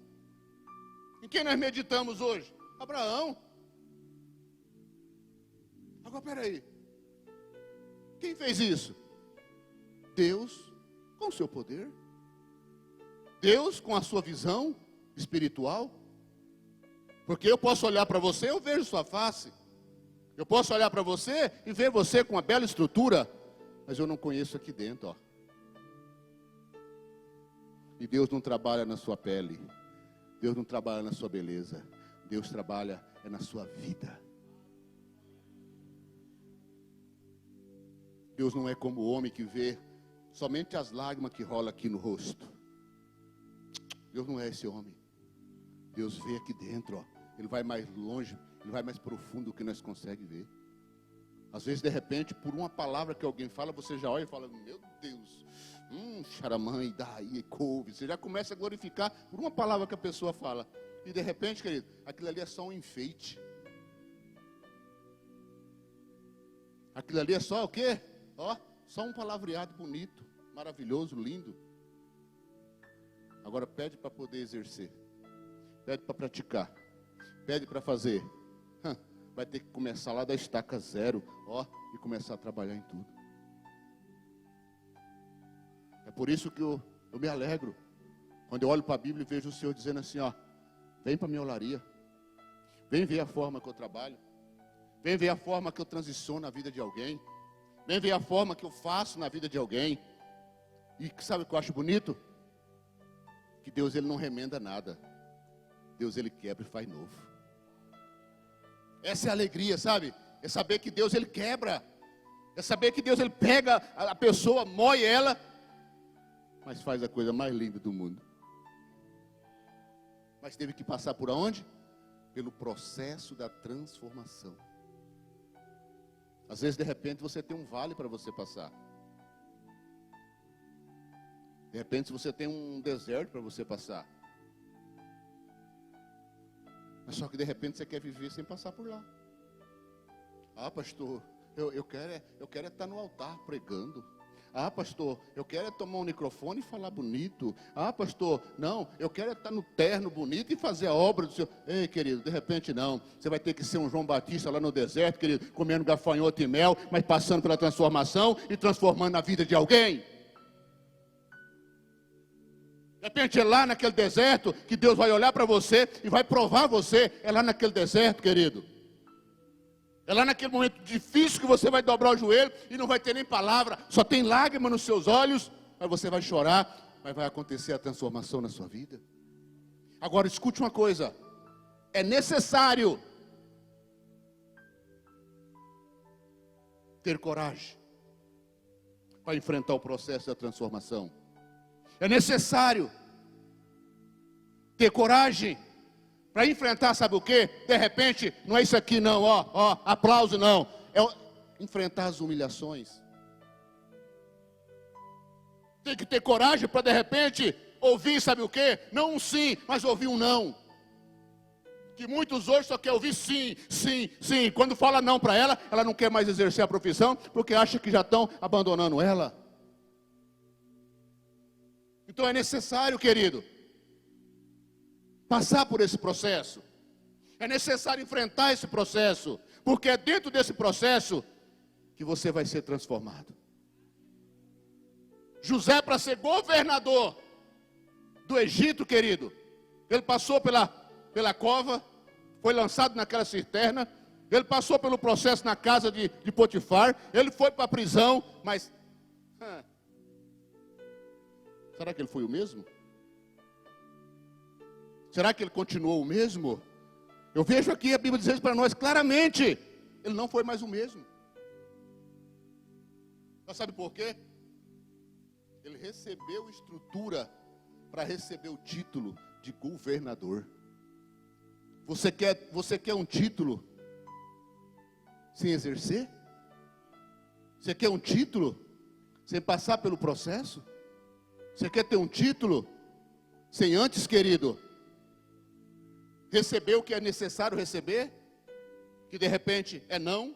Em quem nós meditamos hoje? Abraão. Agora, peraí. Quem fez isso? Deus, com o seu poder. Deus, com a sua visão espiritual. Porque eu posso olhar para você, eu vejo sua face. Eu posso olhar para você e ver você com uma bela estrutura. Mas eu não conheço aqui dentro, ó. E Deus não trabalha na sua pele. Deus não trabalha na sua beleza. Deus trabalha na sua vida. Deus não é como o homem que vê somente as lágrimas que rolam aqui no rosto. Deus não é esse homem. Deus vê aqui dentro, ó. Ele vai mais longe, ele vai mais profundo do que nós conseguimos ver. Às vezes, de repente, por uma palavra que alguém fala, você já olha e fala, meu Deus, xaramã, daí, couve. Você já começa a glorificar por uma palavra que a pessoa fala. E de repente, querido, aquilo ali é só um enfeite. Aquilo ali é só o quê? Ó, só um palavreado bonito, maravilhoso, lindo. Agora pede para poder exercer. Pede para praticar. Pede para fazer. Vai ter que começar lá da estaca zero, e começar a trabalhar em tudo. É por isso que eu me alegro quando eu olho para a Bíblia e vejo o Senhor dizendo assim, vem para a minha olaria. Vem ver a forma que eu trabalho. Vem ver a forma que eu transiciono na vida de alguém. Vem ver a forma que eu faço na vida de alguém. E sabe o que eu acho bonito? Que Deus, Ele não remenda nada. Deus, Ele quebra e faz novo. Essa é a alegria, sabe? É saber que Deus, Ele quebra. É saber que Deus, Ele pega a pessoa, moe ela, mas faz a coisa mais linda do mundo. Mas teve que passar por onde? Pelo processo da transformação. Às vezes, de repente, você tem um vale para você passar. De repente, você tem um deserto para você passar. Mas só que de repente você quer viver sem passar por lá. Pastor, eu quero estar no altar pregando. Pastor, eu quero tomar um microfone e falar bonito. Pastor, não, eu quero estar no terno bonito e fazer a obra do Senhor. Ei, querido, de repente não. Você vai ter que ser um João Batista lá no deserto, querido, comendo gafanhoto e mel, mas passando pela transformação e transformando a vida de alguém. De repente é lá naquele deserto que Deus vai olhar para você e vai provar você. É lá naquele deserto, querido. É lá naquele momento difícil que você vai dobrar o joelho e não vai ter nem palavra. Só tem lágrima nos seus olhos, mas você vai chorar, mas vai acontecer a transformação na sua vida. Agora escute uma coisa. É necessário ter coragem para enfrentar o processo da transformação. É necessário ter coragem para enfrentar, sabe o quê? De repente, não é isso aqui não, aplauso não. É enfrentar as humilhações. Tem que ter coragem para de repente ouvir, sabe o quê? Não um sim, mas ouvir um não. Que muitos hoje só querem ouvir sim, sim, sim. Quando fala não para ela, ela não quer mais exercer a profissão, porque acha que já estão abandonando ela. Então é necessário, querido, passar por esse processo. É necessário enfrentar esse processo, porque é dentro desse processo que você vai ser transformado. José, para ser governador do Egito, querido, ele passou pela cova, foi lançado naquela cisterna, ele passou pelo processo na casa de Potifar, ele foi para a prisão, mas será que ele foi o mesmo? Será que ele continuou o mesmo? Eu vejo aqui a Bíblia dizendo para nós claramente, ele não foi mais o mesmo. Você sabe por quê? Ele recebeu estrutura para receber o título de governador. Você quer um título sem exercer? Você quer um título sem passar pelo processo? Você quer ter um título sem antes, querido, receber o que é necessário receber? Que de repente é não?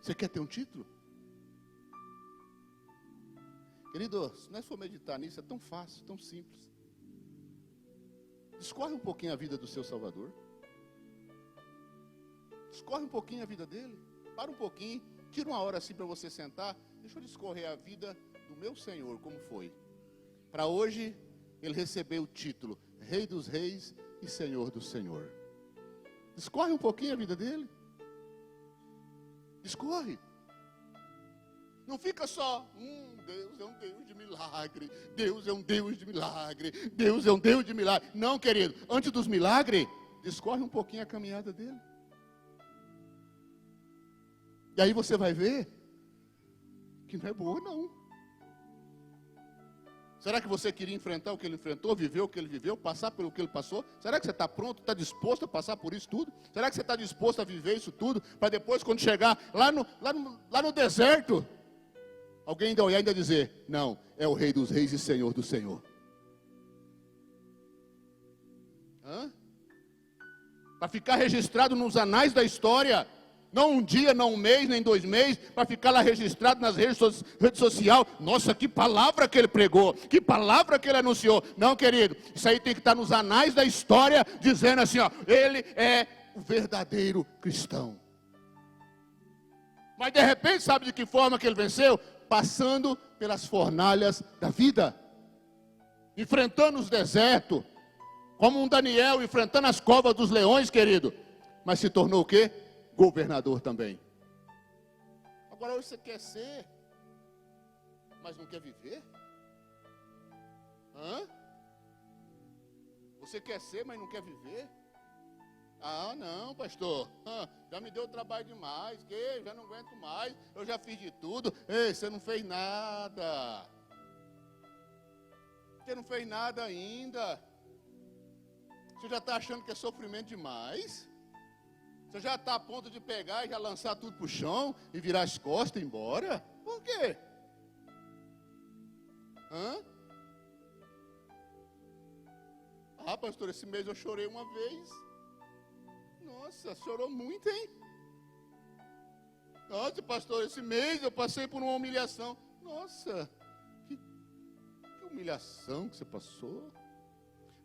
Você quer ter um título? Querido, se nós for meditar nisso, é tão fácil, tão simples. Discorre um pouquinho a vida do seu Salvador. Discorre um pouquinho a vida dele. Para um pouquinho, tira uma hora assim para você sentar. Deixa eu discorrer a vida do meu Senhor, como foi. Para hoje, ele recebeu o título Rei dos Reis e Senhor do Senhor. Discorre um pouquinho a vida dele. Discorre. Não fica só, Deus é um Deus de milagre, Deus é um Deus de milagre, Deus é um Deus de milagre. Não, querido, antes dos milagres, discorre um pouquinho a caminhada dele. E aí você vai ver que não é boa não. Será que você queria enfrentar o que ele enfrentou, viver o que ele viveu, passar pelo que ele passou? Será que você está pronto, está disposto a passar por isso tudo? Será que você está disposto a viver isso tudo, para depois quando chegar lá no deserto, alguém ainda olhar e ainda dizer, não, é o Rei dos Reis e Senhor do Senhor. Para ficar registrado nos anais da história, Não um dia, não um mês, nem 2 meses, para ficar lá registrado nas redes sociais. Nossa, que palavra que ele pregou, que palavra que ele anunciou. Não, querido, isso aí tem que estar nos anais da história, dizendo assim, ó, ele é o verdadeiro cristão. Mas de repente, sabe de que forma que ele venceu? Passando pelas fornalhas da vida, enfrentando os desertos, como um Daniel enfrentando as covas dos leões, querido. Mas se tornou o quê? Governador também. Agora hoje você quer ser, mas não quer viver? Hã? Você quer ser, mas não quer viver? Ah, não, pastor, já me deu trabalho demais, já não aguento mais, eu já fiz de tudo. Ei, você não fez nada. Você não fez nada ainda. Você já está achando que é sofrimento demais? Você já está a ponto de pegar e já lançar tudo para o chão e virar as costas e ir embora? Por quê? Ah, pastor, esse mês eu chorei uma vez. Nossa, chorou muito, hein? Nossa, pastor, esse mês eu passei por uma humilhação. Nossa, que humilhação que você passou.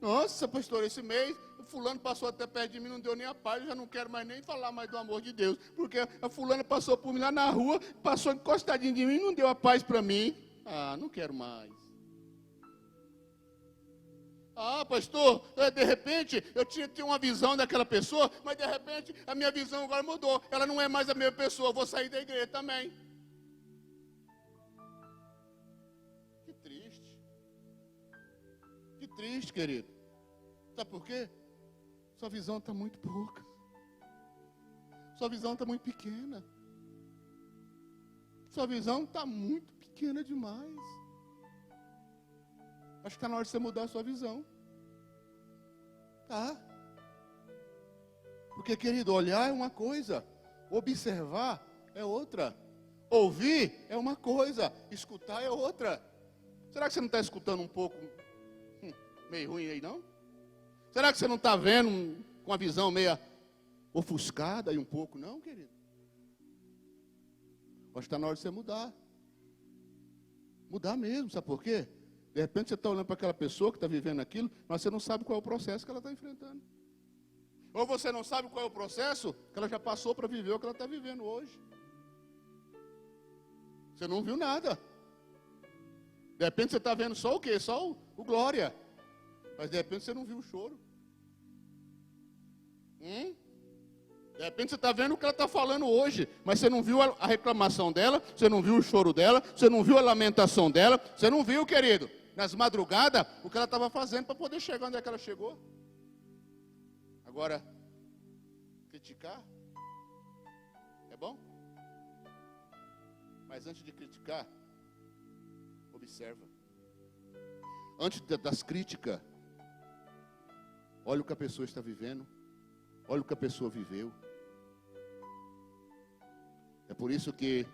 Nossa, pastor, esse mês o fulano passou até perto de mim, não deu nem a paz, eu já não quero mais nem falar mais do amor de Deus, porque a fulana passou por mim lá na rua, passou encostadinho de mim e não deu a paz para mim. Ah, não quero mais. Ah, pastor, de repente eu tinha uma visão daquela pessoa, mas de repente a minha visão agora mudou, ela não é mais a mesma pessoa, eu vou sair da igreja também. Que triste. Que triste, querido. Sabe por quê? Sua visão está muito pouca. Sua visão está muito pequena. Sua visão está muito pequena demais. Acho que está na hora de você mudar a sua visão. Tá? Porque, querido, olhar é uma coisa, observar é outra, ouvir é uma coisa, escutar é outra. Será que você não está escutando um pouco meio ruim aí, não? Será que você não está vendo com a visão meia ofuscada aí um pouco, não, querido? Acho que está na hora de você mudar. Mudar mesmo, sabe por quê? De repente você está olhando para aquela pessoa que está vivendo aquilo, mas você não sabe qual é o processo que ela está enfrentando. Ou você não sabe qual é o processo que ela já passou para viver o que ela está vivendo hoje. Você não viu nada. De repente você está vendo só o quê? Só o glória. Mas de repente você não viu o choro. De repente você está vendo o que ela está falando hoje, mas você não viu a reclamação dela, você não viu o choro dela, você não viu a lamentação dela, você não viu, querido, nas madrugadas, o que ela estava fazendo para poder chegar onde é que ela chegou. Agora, criticar é bom? Mas antes de criticar, observa. Antes das críticas, olha o que a pessoa está vivendo, olha o que a pessoa viveu. É por isso que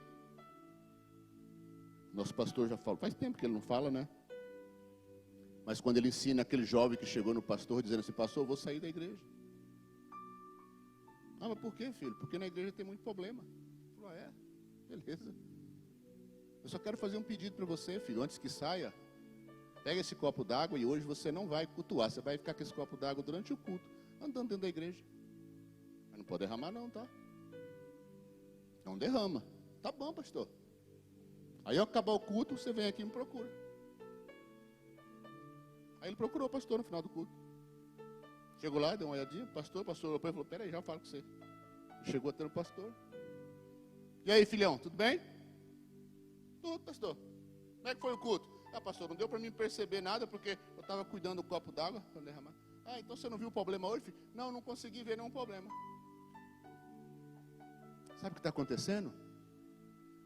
nosso pastor já falou, faz tempo que ele não fala, né? Mas quando ele ensina aquele jovem que chegou no pastor, dizendo assim, pastor, eu vou sair da igreja. Ah, mas por quê, filho? Porque na igreja tem muito problema. Ele falou, beleza. Eu só quero fazer um pedido para você, filho, antes que saia. Pega esse copo d'água e hoje você não vai cultuar, você vai ficar com esse copo d'água durante o culto, andando dentro da igreja. Mas não pode derramar não, tá? Não derrama. Tá bom, pastor. Aí ao acabar o culto, você vem aqui e me procura. Aí ele procurou o pastor no final do culto. Chegou lá, deu uma olhadinha, o pastor olhou para ele e falou, peraí, já falo com você. Chegou até o pastor. E aí, filhão, tudo bem? Tudo, pastor. Como é que foi o culto? Ah, pastor, não deu para mim perceber nada, porque eu estava cuidando do copo d'água para derramar. Ah, então você não viu o problema hoje, filho? Não, não consegui ver nenhum problema. Sabe o que está acontecendo?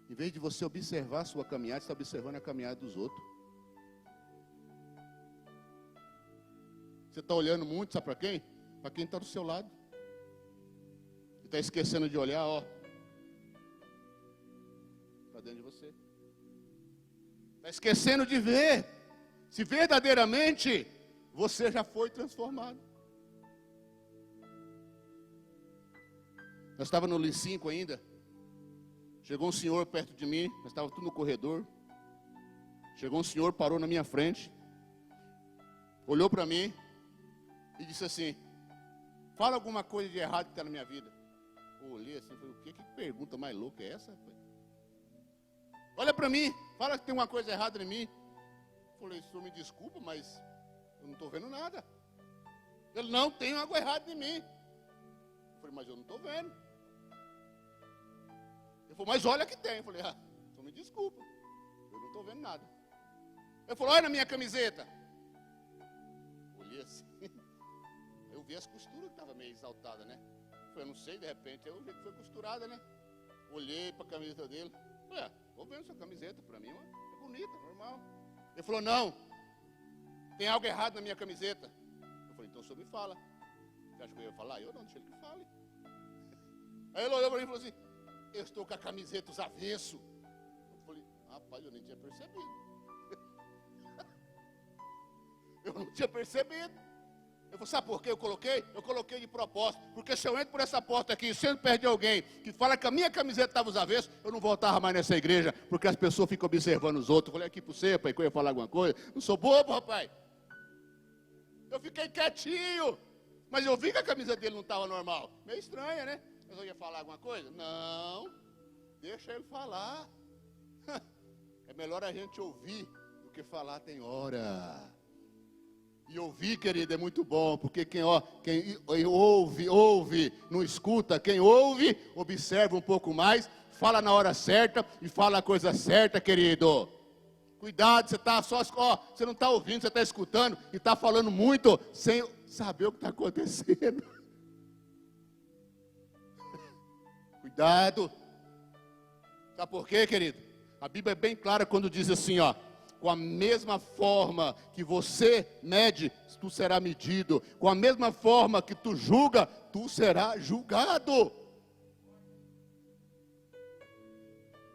Em vez de você observar a sua caminhada, você está observando a caminhada dos outros. Você está olhando muito, sabe para quem? Para quem está do seu lado. Você está esquecendo de olhar, para dentro de você. Está esquecendo de ver se verdadeiramente você já foi transformado. Nós estávamos no L5 ainda. Chegou um senhor perto de mim, nós estávamos tudo no corredor. Chegou um senhor, parou na minha frente, olhou para mim e disse assim: fala alguma coisa de errado que está na minha vida. Eu olhei assim, falei, o que pergunta mais louca é essa, rapaz? Olha para mim, fala que tem uma coisa errada em mim. Eu falei, senhor, me desculpa, mas eu não estou vendo nada. Ele, não, tem algo errado em mim. Eu falei, mas eu não estou vendo. Ele falou, mas olha que tem. Eu falei, senhor, me desculpa, eu não estou vendo nada. Ele falou, olha na minha camiseta. Olhei assim, eu vi as costuras que estavam meio exaltadas, né? Eu falei, eu não sei, de repente, é o jeito que foi costurada, né? Olhei para a camiseta dele, falei, estou vendo sua camiseta, para mim é bonita, normal. Ele falou, não, tem algo errado na minha camiseta. Eu falei, então o senhor me fala. Você acha que eu ia falar? Eu não, deixa ele que fale. Aí ele olhou para mim e falou assim, eu estou com a camiseta os avesso. Eu falei, rapaz, eu nem tinha percebido. Eu não tinha percebido. Eu falei, sabe por que eu coloquei? Eu coloquei de propósito. Porque se eu entro por essa porta aqui, sendo perto de alguém que fala que a minha camiseta estava os avessos, eu não voltava mais nessa igreja, porque as pessoas ficam observando os outros. Eu falei aqui para você, pai, que eu ia falar alguma coisa. Não sou bobo, rapaz. Eu fiquei quietinho. Mas eu vi que a camisa dele não estava normal. Meio estranha, né? Mas eu ia falar alguma coisa? Não. Deixa ele falar. É melhor a gente ouvir do que falar tem hora. E ouvir, querido, é muito bom, porque quem ouve, não escuta. Quem ouve, observa um pouco mais, fala na hora certa e fala a coisa certa, querido. Cuidado, você não está ouvindo, você está escutando e está falando muito sem saber o que está acontecendo. Cuidado. Sabe por quê, querido? A Bíblia é bem clara quando diz assim, ó. Com a mesma forma que você mede, tu será medido. Com a mesma forma que tu julga, tu serás julgado.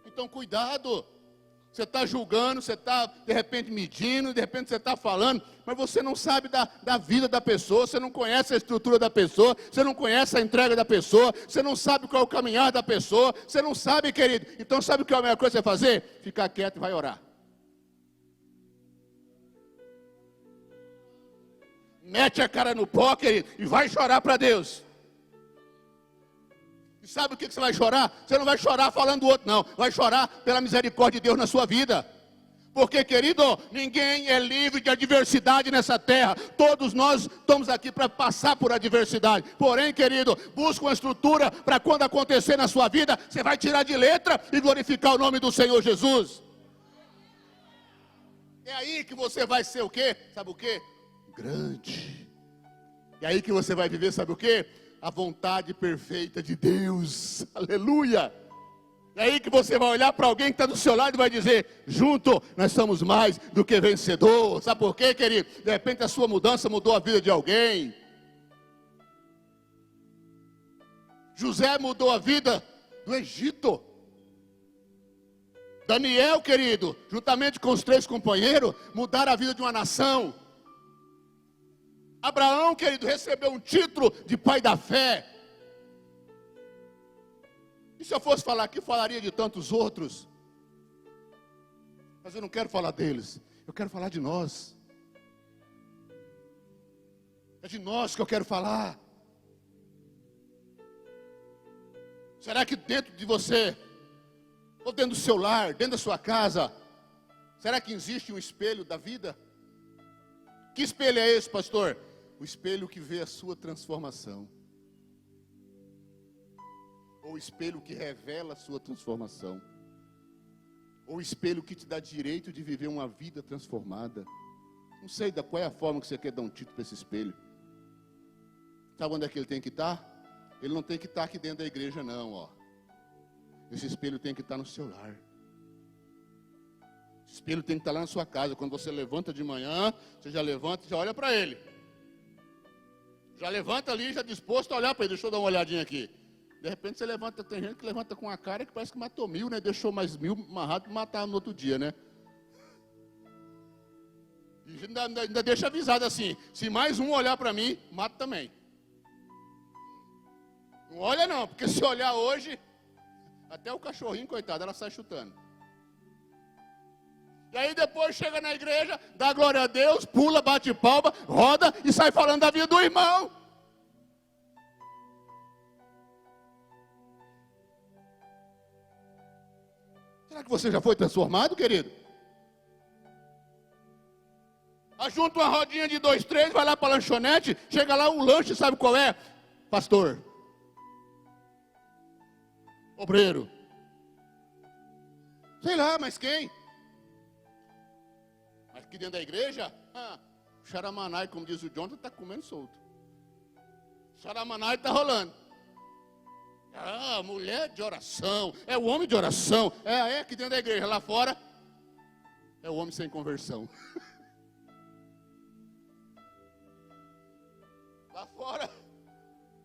Então cuidado. Você está julgando, você está de repente medindo, de repente você está falando, mas você não sabe da vida da pessoa, você não conhece a estrutura da pessoa, você não conhece a entrega da pessoa, você não sabe qual é o caminhar da pessoa, você não sabe, querido. Então sabe o que é a melhor coisa que você fazer? Ficar quieto e vai orar. Mete a cara no pó, querido, e vai chorar para Deus. E sabe o que você vai chorar? Você não vai chorar falando do outro, não. Vai chorar pela misericórdia de Deus na sua vida. Porque, querido, ninguém é livre de adversidade nessa terra. Todos nós estamos aqui para passar por adversidade. Porém, querido, busca uma estrutura para quando acontecer na sua vida, você vai tirar de letra e glorificar o nome do Senhor Jesus. É aí que você vai ser o quê? Sabe o quê? Grande. E aí que você vai viver, sabe o quê? A vontade perfeita de Deus. Aleluia. E aí que você vai olhar para alguém que está do seu lado e vai dizer, junto nós somos mais do que vencedor. Sabe por quê, querido? De repente a sua mudança mudou a vida de alguém. José mudou a vida do Egito. Daniel, querido, juntamente com os 3 companheiros, mudaram a vida de uma nação. Abraão, querido, recebeu um título de pai da fé. E se eu fosse falar aqui, falaria de tantos outros. Mas eu não quero falar deles, eu quero falar de nós. É de nós que eu quero falar. Será que dentro de você, ou dentro do seu lar, dentro da sua casa, será que existe um espelho da vida? Que espelho é esse, pastor? O espelho que vê a sua transformação. Ou o espelho que revela a sua transformação. Ou o espelho que te dá direito de viver uma vida transformada. Não sei qual é a forma que você quer dar um título para esse espelho. Sabe onde é que ele tem que estar? Ele não tem que estar aqui dentro da igreja não, ó. Esse espelho tem que estar no seu lar. Esse espelho tem que estar lá na sua casa. Quando você levanta de manhã, você já levanta e já olha para ele. Já levanta ali, já disposto a olhar para ele. Deixa eu dar uma olhadinha aqui. De repente você levanta, tem gente que levanta com uma cara que parece que matou 1000, né? Deixou mais 1000 amarrado para matar no outro dia, né? E ainda deixa avisado assim, se mais um olhar para mim, mato também. Não olha não, porque se olhar hoje, até o cachorrinho, coitado, ela sai chutando. E aí depois chega na igreja, dá glória a Deus, pula, bate palma, roda e sai falando da vida do irmão. Será que você já foi transformado, querido? Ajunta uma rodinha de 2, 3, vai lá para a lanchonete, chega lá um lanche, sabe qual é? Pastor. Obreiro. Sei lá, mas quem? Mas aqui dentro da igreja, xaramanai, como diz o Jonathan, está comendo solto. Xaramanai está rolando. Mulher de oração, é o homem de oração. É aqui dentro da igreja, lá fora, é o homem sem conversão. Lá fora,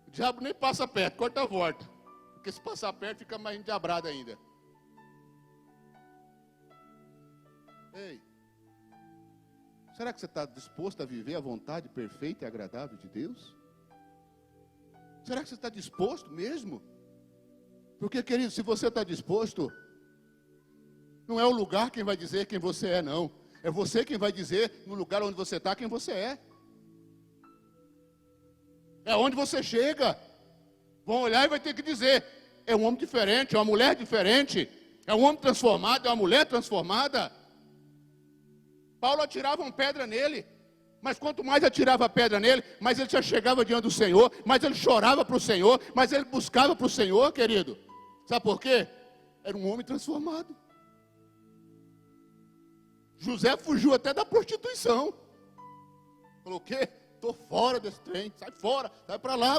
o diabo nem passa perto, corta a volta. Porque se passar perto, fica mais endiabrado ainda. Ei, será que você está disposto a viver a vontade perfeita e agradável de Deus? Será que você está disposto mesmo? Porque, querido, se você está disposto, não é o lugar quem vai dizer quem você é, não. É você quem vai dizer no lugar onde você está quem você é. É onde você chega. Vão olhar e vai ter que dizer, é um homem diferente, é uma mulher diferente, é um homem transformado, é uma mulher transformada. Paulo atirava uma pedra nele, mas quanto mais atirava pedra nele, mais ele já chegava diante do Senhor, mais ele chorava para o Senhor, mais ele buscava para o Senhor, querido. Sabe por quê? Era um homem transformado. José fugiu até da prostituição. Falou, o quê? Estou fora desse trem, sai fora, sai para lá.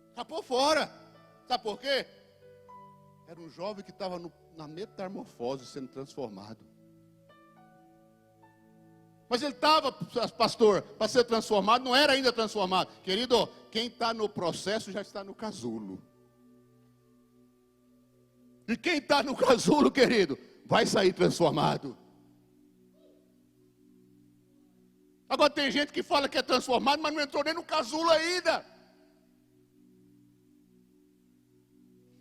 Escapou fora. Sabe por quê? Era um jovem que estava na metamorfose, sendo transformado. Mas ele estava, pastor, para ser transformado, não era ainda transformado. Querido, quem está no processo já está no casulo. E quem está no casulo, querido, vai sair transformado. Agora tem gente que fala que é transformado, mas não entrou nem no casulo ainda.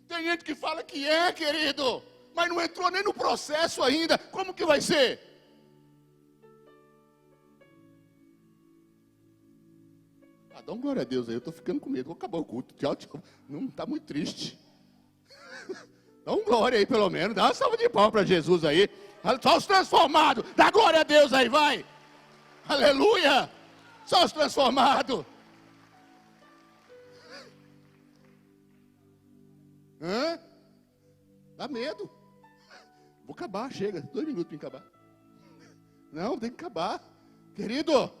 Tem gente que fala que é, querido, mas não entrou nem no processo ainda. Como que vai ser? Dá uma glória a Deus aí, eu estou ficando com medo. Vou acabar o culto. Tchau, tchau. Não, está muito triste. Dá uma glória aí pelo menos. Dá uma salva de palmas para Jesus aí. Só os transformados. Dá glória a Deus aí, vai. Aleluia. Só os transformados. Dá medo. Vou acabar, chega. 2 minutos para acabar. Não, tem que acabar. Querido,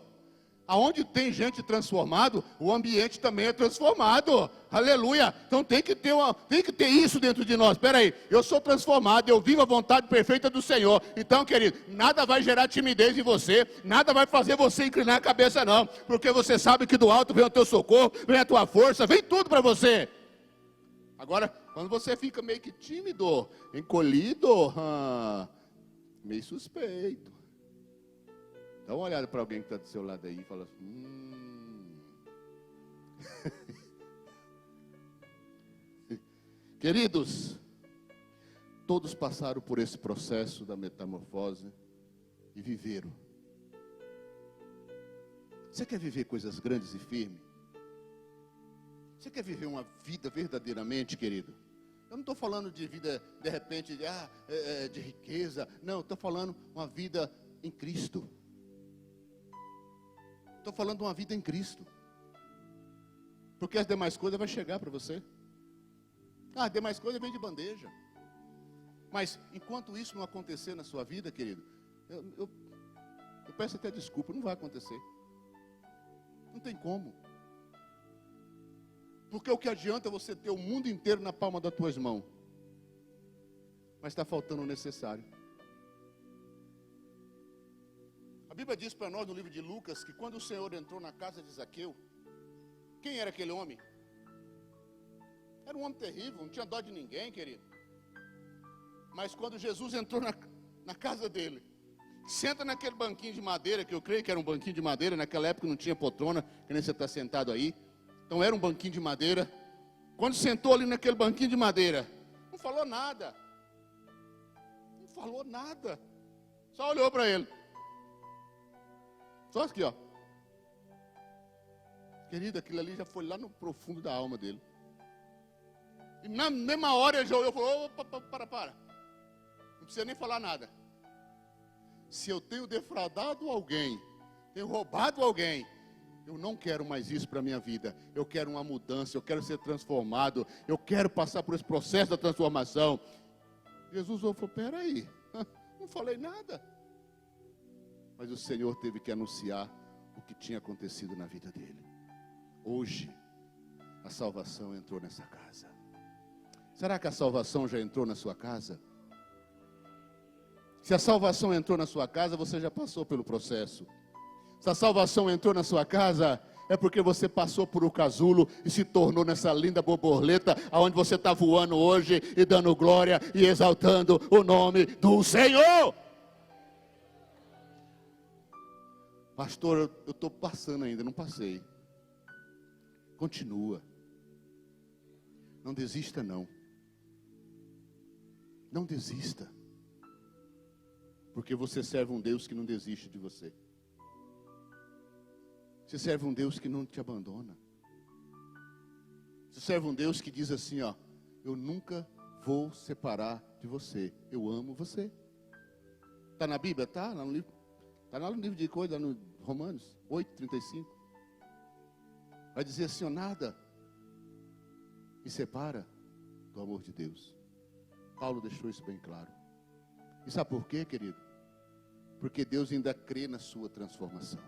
aonde tem gente transformado, o ambiente também é transformado. Aleluia. Então tem que ter isso dentro de nós. Espera aí, eu sou transformado, eu vivo a vontade perfeita do Senhor. Então, querido, nada vai gerar timidez em você, nada vai fazer você inclinar a cabeça não, porque você sabe que do alto vem o teu socorro, vem a tua força, vem tudo para você. Agora, quando você fica meio que tímido, encolhido, meio suspeito. Dá uma olhada para alguém que está do seu lado aí e fala assim, Queridos, todos passaram por esse processo da metamorfose e viveram. Você quer viver coisas grandes e firmes? Você quer viver uma vida verdadeiramente, querido? Eu não estou falando de vida, de repente, de riqueza. Não, estou falando uma vida em Cristo. Estou falando de uma vida em Cristo. Porque as demais coisas vão chegar para você. As demais coisas vêm de bandeja. Mas enquanto isso não acontecer na sua vida, querido, eu peço até desculpa, não vai acontecer. Não tem como. Porque o que adianta você ter o mundo inteiro na palma das tuas mãos? Mas está faltando o necessário. A Bíblia diz para nós no livro de Lucas que quando o Senhor entrou na casa de Zaqueu, quem era aquele homem? Era um homem terrível, não tinha dó de ninguém, querido. Mas quando Jesus entrou na casa dele, senta naquele banquinho de madeira, que eu creio que era um banquinho de madeira, naquela época não tinha poltrona, que nem você está sentado aí. Então era um banquinho de madeira. Quando sentou ali naquele banquinho de madeira, não falou nada. Não falou nada. Só olhou para ele. Só aqui, ó. Querido, aquilo ali já foi lá no profundo da alma dele. E na mesma hora ele já olhou e falou: opa, para. Não precisa nem falar nada. Se eu tenho defraudado alguém, tenho roubado alguém, eu não quero mais isso para a minha vida. Eu quero uma mudança, eu quero ser transformado, eu quero passar por esse processo da transformação. Jesus falou: peraí, não falei nada. Mas o Senhor teve que anunciar o que tinha acontecido na vida dele. Hoje, a salvação entrou nessa casa. Será que a salvação já entrou na sua casa? Se a salvação entrou na sua casa, você já passou pelo processo. Se a salvação entrou na sua casa, é porque você passou por o casulo e se tornou nessa linda borboleta, aonde você está voando hoje e dando glória e exaltando o nome do Senhor. Pastor, eu estou passando ainda, não passei. Continua. Não desista não. Não desista. Porque você serve um Deus que não desiste de você. Você serve um Deus que não te abandona. Você serve um Deus que diz assim, ó: eu nunca vou separar de você. Eu amo você. Está na Bíblia? Está lá no livro. Está lá no livro de coisas, no Romanos 8:35. Vai dizer assim, ó: nada me separa do amor de Deus. Paulo deixou isso bem claro. E sabe por quê, querido? Porque Deus ainda crê na sua transformação.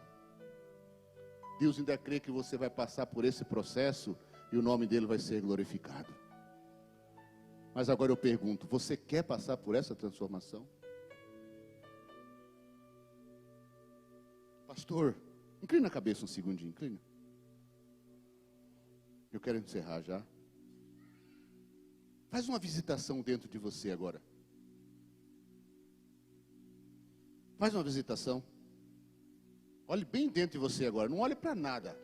Deus ainda crê que você vai passar por esse processo e o nome dele vai ser glorificado. Mas agora eu pergunto, você quer passar por essa transformação? Pastor, inclina a cabeça um segundinho, inclina. Eu quero encerrar já. Faz uma visitação dentro de você agora. Faz uma visitação. Olhe bem dentro de você agora. Não olhe para nada.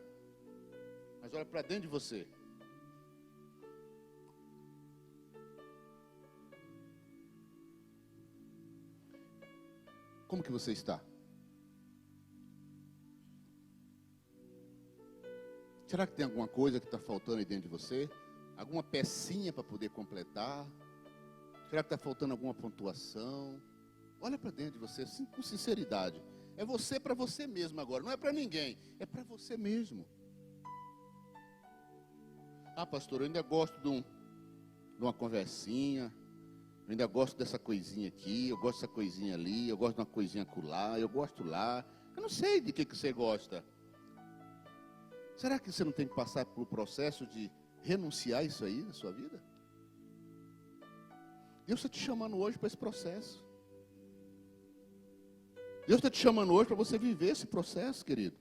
Mas olhe para dentro de você. Como que você está? Será que tem alguma coisa que está faltando aí dentro de você? Alguma pecinha para poder completar? Será que está faltando alguma pontuação? Olha para dentro de você, com sinceridade. É você para você mesmo agora, não é para ninguém, é para você mesmo. Ah, pastor, eu ainda gosto de uma conversinha, eu ainda gosto dessa coisinha aqui, eu gosto dessa coisinha ali, eu gosto de uma coisinha acolá, eu gosto lá. Eu não sei de que você gosta. Será que você não tem que passar pelo processo de renunciar isso aí na sua vida? Deus está te chamando hoje para esse processo. Deus está te chamando hoje para você viver esse processo, querido.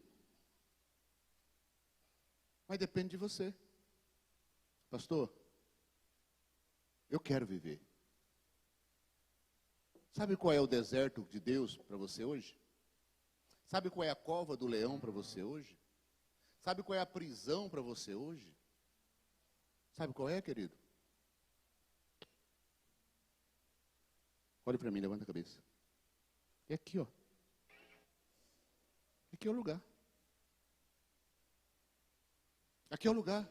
Mas depende de você. Pastor, eu quero viver. Sabe qual é o deserto de Deus para você hoje? Sabe qual é a cova do leão para você hoje? Sabe qual é a prisão para você hoje? Sabe qual é, querido? Olhe para mim, levanta a cabeça. É aqui, ó. Aqui é o lugar. Aqui é o lugar.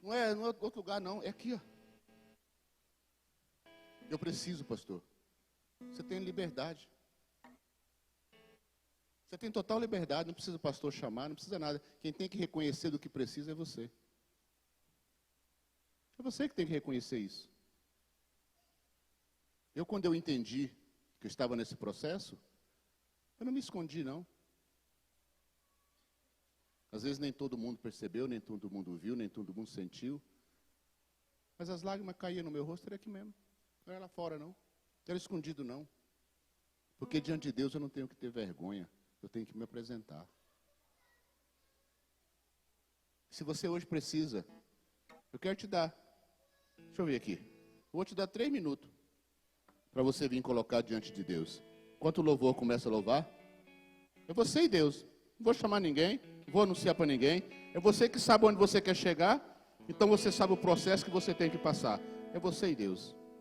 Não é outro lugar, não. É aqui, ó. Eu preciso, pastor. Você tem liberdade. Você tem total liberdade. Não precisa o pastor chamar, não precisa nada. Quem tem que reconhecer do que precisa é você. É você que tem que reconhecer isso. Quando eu entendi que eu estava nesse processo, eu não me escondi, não. Às vezes nem todo mundo percebeu, nem todo mundo viu, nem todo mundo sentiu. Mas as lágrimas caíam no meu rosto, era aqui mesmo. Não era lá fora, não. Não era escondido, não. Porque diante de Deus eu não tenho que ter vergonha. Eu tenho que me apresentar. Se você hoje precisa, eu quero te dar. Deixa eu ver aqui. Eu vou te dar 3 minutos para você vir colocar diante de Deus. Enquanto o louvor começa a louvar, é você e Deus. Não vou chamar ninguém, não vou anunciar para ninguém. É você que sabe onde você quer chegar. Então você sabe o processo que você tem que passar. É você e Deus.